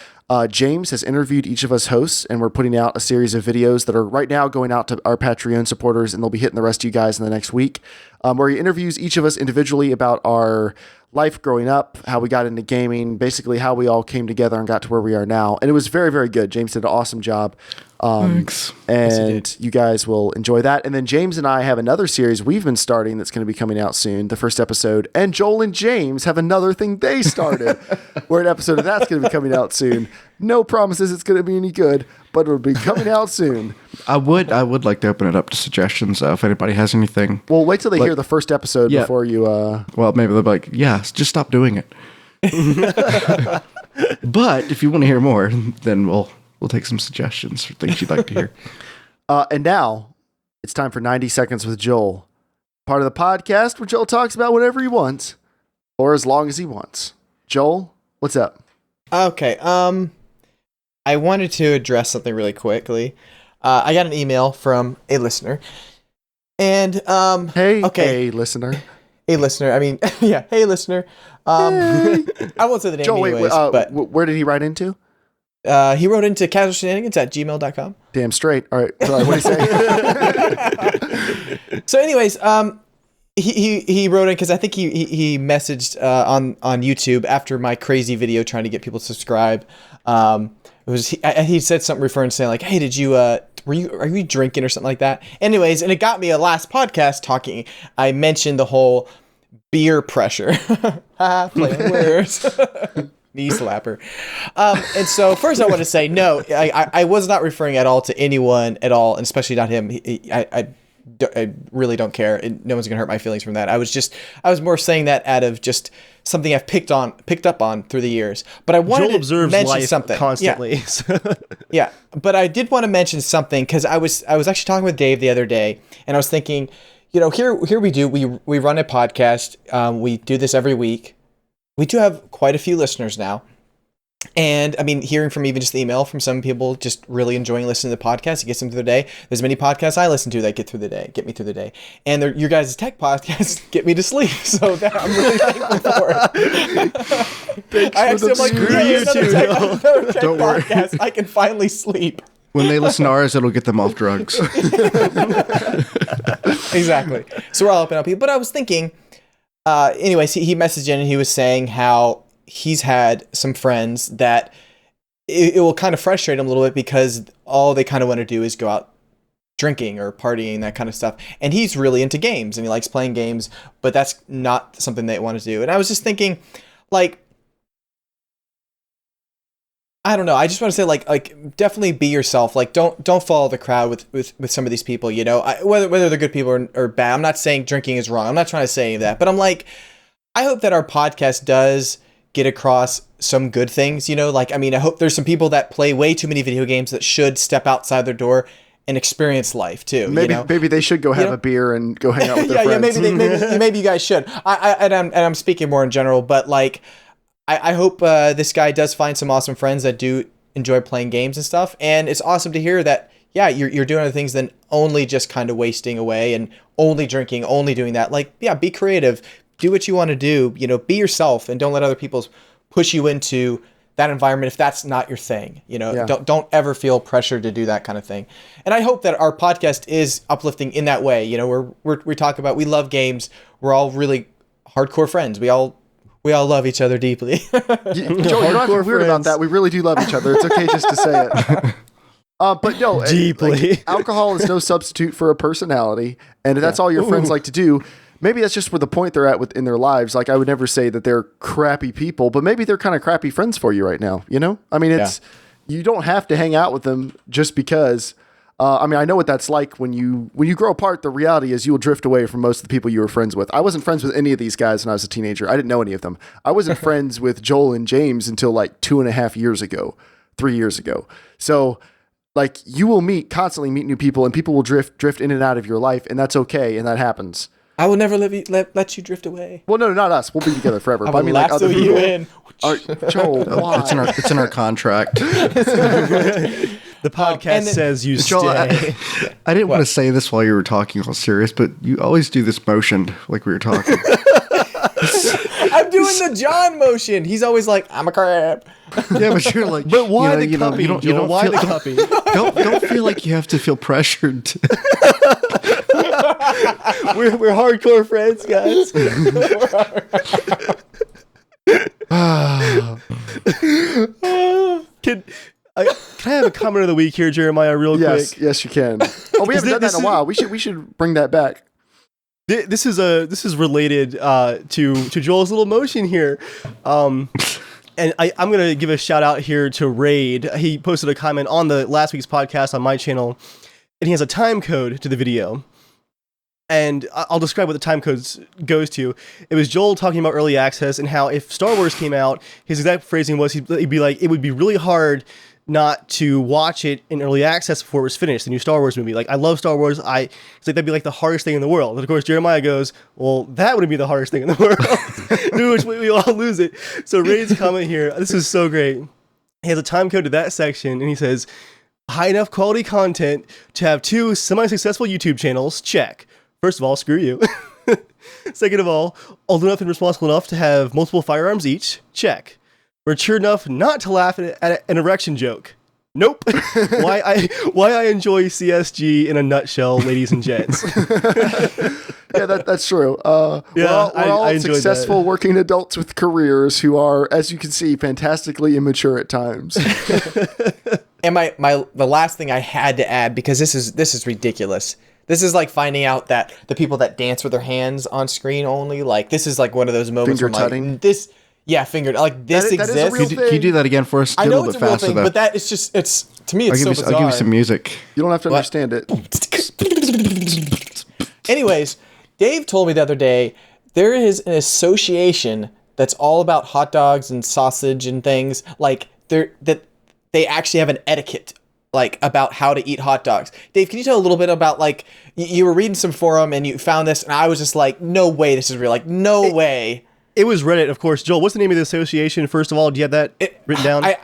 Speaker 1: James has interviewed each of us hosts, and we're putting out a series of videos that are right now going out to our Patreon supporters, and they'll be hitting the rest of you guys in the next week, where he interviews each of us individually about our life growing up, how we got into gaming, basically how we all came together and got to where we are now. And it was very, very good. James did an awesome job.
Speaker 2: Thanks.
Speaker 1: And you guys will enjoy that. And then James and I have another series we've been starting that's going to be coming out soon, the first episode. And Joel and James have another thing they started, where an episode of that's going to be coming out soon. No promises it's going to be any good, but it'll be coming out soon.
Speaker 2: I would like to open it up to suggestions if anybody has anything.
Speaker 1: Well, wait till they hear the first episode before you...
Speaker 2: Well, maybe they'll be like, yeah, just stop doing it. But if you want to hear more, then we'll take some suggestions for things you'd like to hear.
Speaker 1: And now, it's time for 90 Seconds with Joel. part of the podcast where Joel talks about whatever he wants, or as long as he wants. Joel, what's up?
Speaker 4: Okay. I wanted to address something really quickly. I got an email from a listener, and
Speaker 1: Hey, listener.
Speaker 4: a listener. I mean, yeah, hey, listener. I won't say the name
Speaker 1: Joel,
Speaker 4: anyways, but
Speaker 1: where did he write into?
Speaker 4: he wrote into casualshenanigans@gmail.com.
Speaker 1: Damn straight. All right. Sorry, what did he say?
Speaker 4: So, anyways, he wrote in because I think he messaged on YouTube after my crazy video trying to get people to subscribe. He said something referring to saying like, "Hey, did you are you drinking or something like that?" Anyways, and it got me a last podcast talking. I mentioned the whole beer pressure. Playing words. Knee slapper. And so first I want to say, no, I was not referring at all to anyone at all, and especially not him. I really don't care. No one's gonna hurt my feelings from that. I was more saying that out of just something I've picked up on through the years. But I wanted to mention something
Speaker 3: constantly.
Speaker 4: Yeah. Yeah, but I did want to mention something because I was actually talking with Dave the other day, and I was thinking, here we run a podcast. We do this every week. We do have quite a few listeners now. And I mean, hearing from even just the email from some people just really enjoying listening to the podcast, it gets them through the day. There's many podcasts I listen to that get me through the day. And your guys' tech podcasts get me to sleep. So that I'm really thankful for it. I actually am like, another tech
Speaker 2: Don't worry.
Speaker 4: podcast. I can finally sleep.
Speaker 2: When they listen to ours, it'll get them off drugs.
Speaker 4: Exactly. So we're all helping out people. But I was thinking, anyways, he messaged in and he was saying how he's had some friends that it will kind of frustrate him a little bit because all they kind of want to do is go out drinking or partying, that kind of stuff. And he's really into games and he likes playing games, but that's not something they want to do. And I was just thinking, like, I don't know. I just want to say, like, definitely be yourself. Like, don't follow the crowd with some of these people. Whether they're good people or bad. I'm not saying drinking is wrong. I'm not trying to say any of that. But I'm like, I hope that our podcast does get across some good things. Like, I mean, I hope there's some people that play way too many video games that should step outside their door and experience life too.
Speaker 1: Maybe they should go have a beer and go hang out with their friends.
Speaker 4: Maybe you guys should. I'm speaking more in general, but like. I hope this guy does find some awesome friends that do enjoy playing games and stuff. And it's awesome to hear that, yeah, you're doing other things than only just kind of wasting away and only drinking, only doing that. Like, yeah, be creative. Do what you want to do. Be yourself and don't let other people push you into that environment if that's not your thing. Don't ever feel pressured to do that kind of thing. And I hope that our podcast is uplifting in that way. We talk about, we love games. We're all really hardcore friends. We all love each other deeply.
Speaker 1: Joe, you don't have to be weird about that. We really do love each other. It's okay just to say it. But no,
Speaker 3: deeply.
Speaker 1: Like, alcohol is no substitute for a personality. And if that's all your friends like to do, maybe that's just where the point they're at in their lives. Like, I would never say that they're crappy people, but maybe they're kind of crappy friends for you right now. I mean, you don't have to hang out with them just because. I mean, I know what that's like when you grow apart. The reality is you will drift away from most of the people you were friends with. I wasn't friends with any of these guys when I was a teenager. I didn't know any of them. I wasn't friends with Joel and James until like 2.5 years ago, 3 years ago. So like you will constantly meet new people and people will drift in and out of your life, and that's okay. And that happens.
Speaker 4: I will never let you drift away.
Speaker 1: Well, no, not us. We'll be together forever.
Speaker 4: But I mean, like other people. You in.
Speaker 1: Joel, why?
Speaker 2: It's in our contract.
Speaker 3: The podcast says you
Speaker 2: Joel,
Speaker 3: stay.
Speaker 2: I didn't want to say this while you were talking all serious, but you always do this motion like we were talking.
Speaker 4: I'm doing the John motion. He's always like, I'm a crab.
Speaker 2: Yeah, but you're like,
Speaker 3: but why the cupping? You don't why the cupping?
Speaker 2: Don't feel like you have to feel pressured.
Speaker 3: We're hardcore friends, guys. Can I have a comment of the week here, Jeremiah, real quick?
Speaker 1: Yes, you can. Oh, we haven't done that in a while. We should bring that back.
Speaker 3: This is related to Joel's little motion here. And I'm going to give a shout out here to Raid. He posted a comment on the last week's podcast on my channel, and he has a time code to the video. And I'll describe what the time code goes to. It was Joel talking about early access and how if Star Wars came out, his exact phrasing was he'd be like, it would be really hard not to watch it in early access before it was finished, the new Star Wars movie. Like, I love Star Wars. It's like, that'd be like the hardest thing in the world. And of course, Jeremiah goes, well, that wouldn't be the hardest thing in the world. To which we all lose it. So Ray's comment here, this is so great. He has a time code to that section, and he says, high enough quality content to have 2 semi-successful YouTube channels, check. First of all, screw you. Second of all, old enough and responsible enough to have multiple firearms each, check. Mature enough not to laugh at an erection joke. Nope. Why I enjoy CSG in a nutshell, ladies and gents.
Speaker 1: Yeah, that's true. We're all
Speaker 3: I enjoyed
Speaker 1: successful
Speaker 3: that.
Speaker 1: working adults with careers who are, as you can see, fantastically immature at times.
Speaker 4: And the last thing I had to add, because this is ridiculous. This is like finding out that the people that dance with their hands on screen only, like, this is like one of those moments
Speaker 1: Finger
Speaker 4: where
Speaker 1: tutting?
Speaker 4: like this, yeah, fingered, like this
Speaker 1: That is a
Speaker 4: exists.
Speaker 1: real
Speaker 2: Can you do that again for us?
Speaker 4: I
Speaker 2: Do
Speaker 4: know
Speaker 2: a
Speaker 4: it's
Speaker 2: little
Speaker 4: a real
Speaker 2: bit faster,
Speaker 4: thing,
Speaker 2: though.
Speaker 4: but that it's just to me it's so bizarre.
Speaker 2: I'll give you some music.
Speaker 1: You don't have to understand it.
Speaker 4: Anyways, Dave told me the other day there is an association that's all about hot dogs and sausage and things, like that they actually have an etiquette, like, about how to eat hot dogs. Dave, can you tell a little bit about, like, you were reading some forum and you found this, and I was just like, no way this is real. Like, no way.
Speaker 3: It was Reddit, of course. Joel, what's the name of the association, first of all? Do you have that written down?
Speaker 4: No,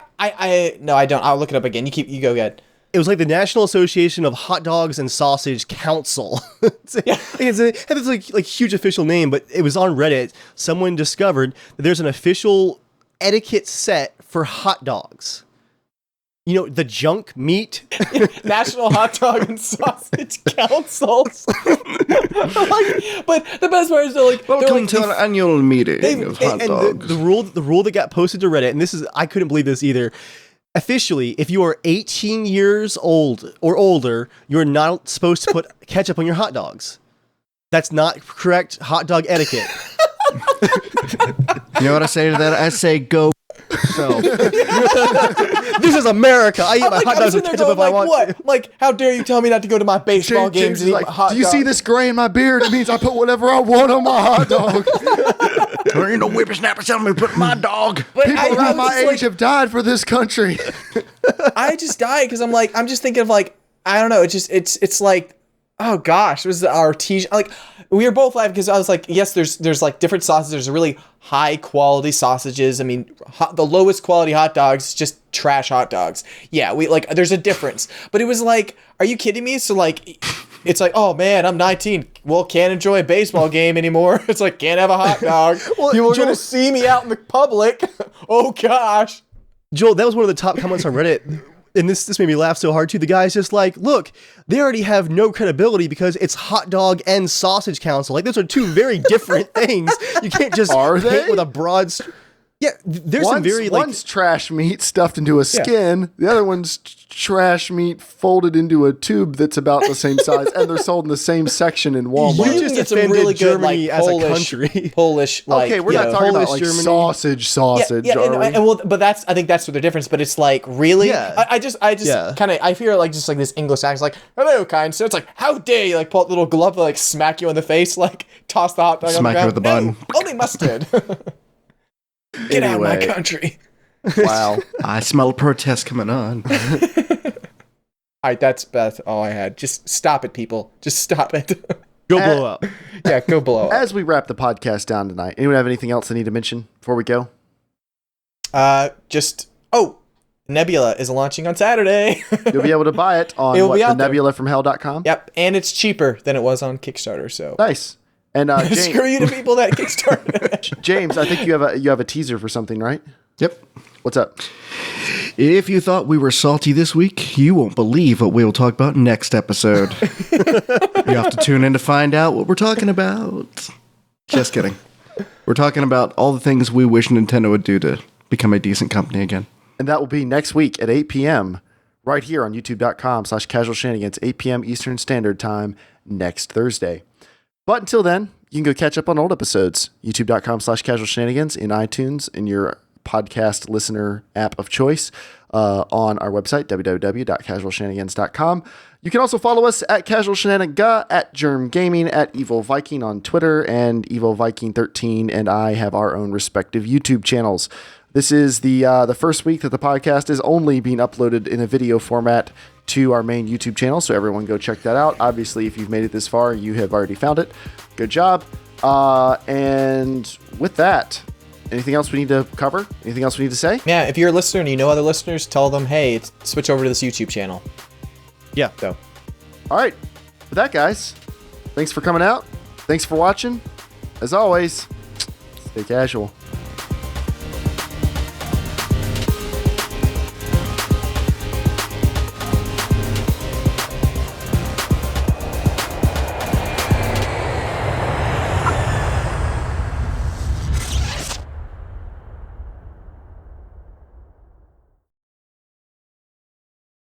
Speaker 4: I don't. I'll look it up again. You go ahead.
Speaker 3: It was like the National Association of Hot Dogs and Sausage Council. It's like huge official name, but it was on Reddit. Someone discovered that there's an official etiquette set for hot dogs. You know, the junk meat.
Speaker 4: National Hot Dog and Sausage Council. But the best part is
Speaker 2: Welcome to an annual meeting of hot dogs.
Speaker 3: The rule that got posted to Reddit, and I couldn't believe this either. Officially, if you are 18 years old or older, you're not supposed to put ketchup on your hot dogs. That's not correct hot dog etiquette.
Speaker 2: You know what I say to that? I say go yourself.
Speaker 3: This is America. I eat my hot dogs with
Speaker 4: sitting there
Speaker 3: ketchup if I
Speaker 4: going,
Speaker 3: want
Speaker 4: what? Like, how dare you tell me not to go to my baseball games and eat
Speaker 1: like,
Speaker 4: hot
Speaker 1: do you
Speaker 4: dogs?
Speaker 1: see this gray in my beard? It means I put whatever I want on my hot dog.
Speaker 2: There ain't no whippersnapper telling me to put my dog.
Speaker 4: But
Speaker 1: People
Speaker 4: I
Speaker 1: around
Speaker 4: was
Speaker 1: my
Speaker 4: just
Speaker 1: age have died for this country.
Speaker 4: I just died because I'm just thinking of, like, I don't know. It's like, oh gosh, it was our t-shirt. Like, we were both laughing because I was like, yes, there's like different sausages. There's really high quality sausages. I mean, the lowest quality hot dogs, just trash hot dogs. Yeah, there's a difference. But it was like, are you kidding me? So like, it's like, oh man, I'm 19. Well, can't enjoy a baseball game anymore. It's like, can't have a hot dog.
Speaker 3: Well,
Speaker 4: you were
Speaker 3: Joel-
Speaker 4: gonna see me out in the public. Oh gosh.
Speaker 3: Joel, that was one of the top comments on Reddit. And this made me laugh so hard too. The guy's just like, look, they already have no credibility because it's hot dog and sausage council. Like, those are two very different things. You can't just
Speaker 1: Are
Speaker 3: paint
Speaker 1: they?
Speaker 3: with a broad. Yeah, there's some very like.
Speaker 1: one's trash meat stuffed into a skin. The other one's trash meat folded into a tube that's about the same size, and they're sold in the same section in Walmart.
Speaker 3: You
Speaker 4: You
Speaker 3: just
Speaker 4: can get some
Speaker 3: offended
Speaker 4: really good,
Speaker 3: Germany
Speaker 4: like,
Speaker 3: as a
Speaker 4: Polish,
Speaker 3: country.
Speaker 4: Polish, like,
Speaker 1: Okay, we're
Speaker 4: you
Speaker 1: not
Speaker 4: know,
Speaker 1: talking about
Speaker 3: Polish,
Speaker 1: like
Speaker 3: Germany.
Speaker 1: sausage,
Speaker 4: yeah,
Speaker 1: are we?
Speaker 4: and well, but I think that's what the difference. But it's like, really,
Speaker 3: Yeah.
Speaker 4: I just
Speaker 3: Yeah.
Speaker 4: kind of, I feel like just like this English accent, like, hello, kind sir. It's like, how dare you, like, pull out the little glove, like, smack you in the face, like, toss the hot dog on the
Speaker 2: Smack you
Speaker 4: ground.
Speaker 2: with the bun.
Speaker 4: No, only mustard. Get out of my
Speaker 1: Anyway.
Speaker 4: country.
Speaker 1: Wow.
Speaker 2: I smell a protest coming on.
Speaker 4: All right, that's all I had. Just stop it, people. Just stop it.
Speaker 3: Go blow up.
Speaker 4: Yeah, go below.
Speaker 1: As we wrap the podcast down tonight, anyone have anything else they need to mention before we go?
Speaker 4: Nebula is launching on Saturday.
Speaker 1: You'll be able to buy it on
Speaker 4: It'll be out
Speaker 1: the
Speaker 4: there.
Speaker 1: nebulafromhell.com.
Speaker 4: Yep, and it's cheaper than it was on Kickstarter. So
Speaker 1: Nice. And
Speaker 4: screw you to people that Kickstarter.
Speaker 1: James, I think you have a teaser for something, right?
Speaker 2: Yep.
Speaker 1: What's up?
Speaker 2: If you thought we were salty this week, you won't believe what we'll talk about next episode. You have to tune in to find out what we're talking about. Just kidding. We're talking about all the things we wish Nintendo would do to become a decent company again.
Speaker 1: And that will be next week at 8 p.m. right here on youtube.com/casualshenanigans, 8 p.m. Eastern Standard Time next Thursday. But until then, you can go catch up on old episodes. youtube.com/casualshenanigans in iTunes, in your podcast listener app of choice, on our website, www.casualshenanigans.com. You can also follow us at Casual Shenanigan, at Germ Gaming, at Evil Viking on Twitter, and Evil Viking 13 and I have our own respective YouTube channels. This is the first week that the podcast is only being uploaded in a video format to our main YouTube channel, so everyone go check that out. Obviously, if you've made it this far, you have already found it. Good job. And with that, anything else we need to cover? Anything else we need to say?
Speaker 4: Yeah, if you're a listener and you know other listeners, tell them, hey, switch over to this YouTube channel.
Speaker 3: Yeah.
Speaker 4: So,
Speaker 1: All right. With that, guys, thanks for coming out. Thanks for watching. As always, stay casual.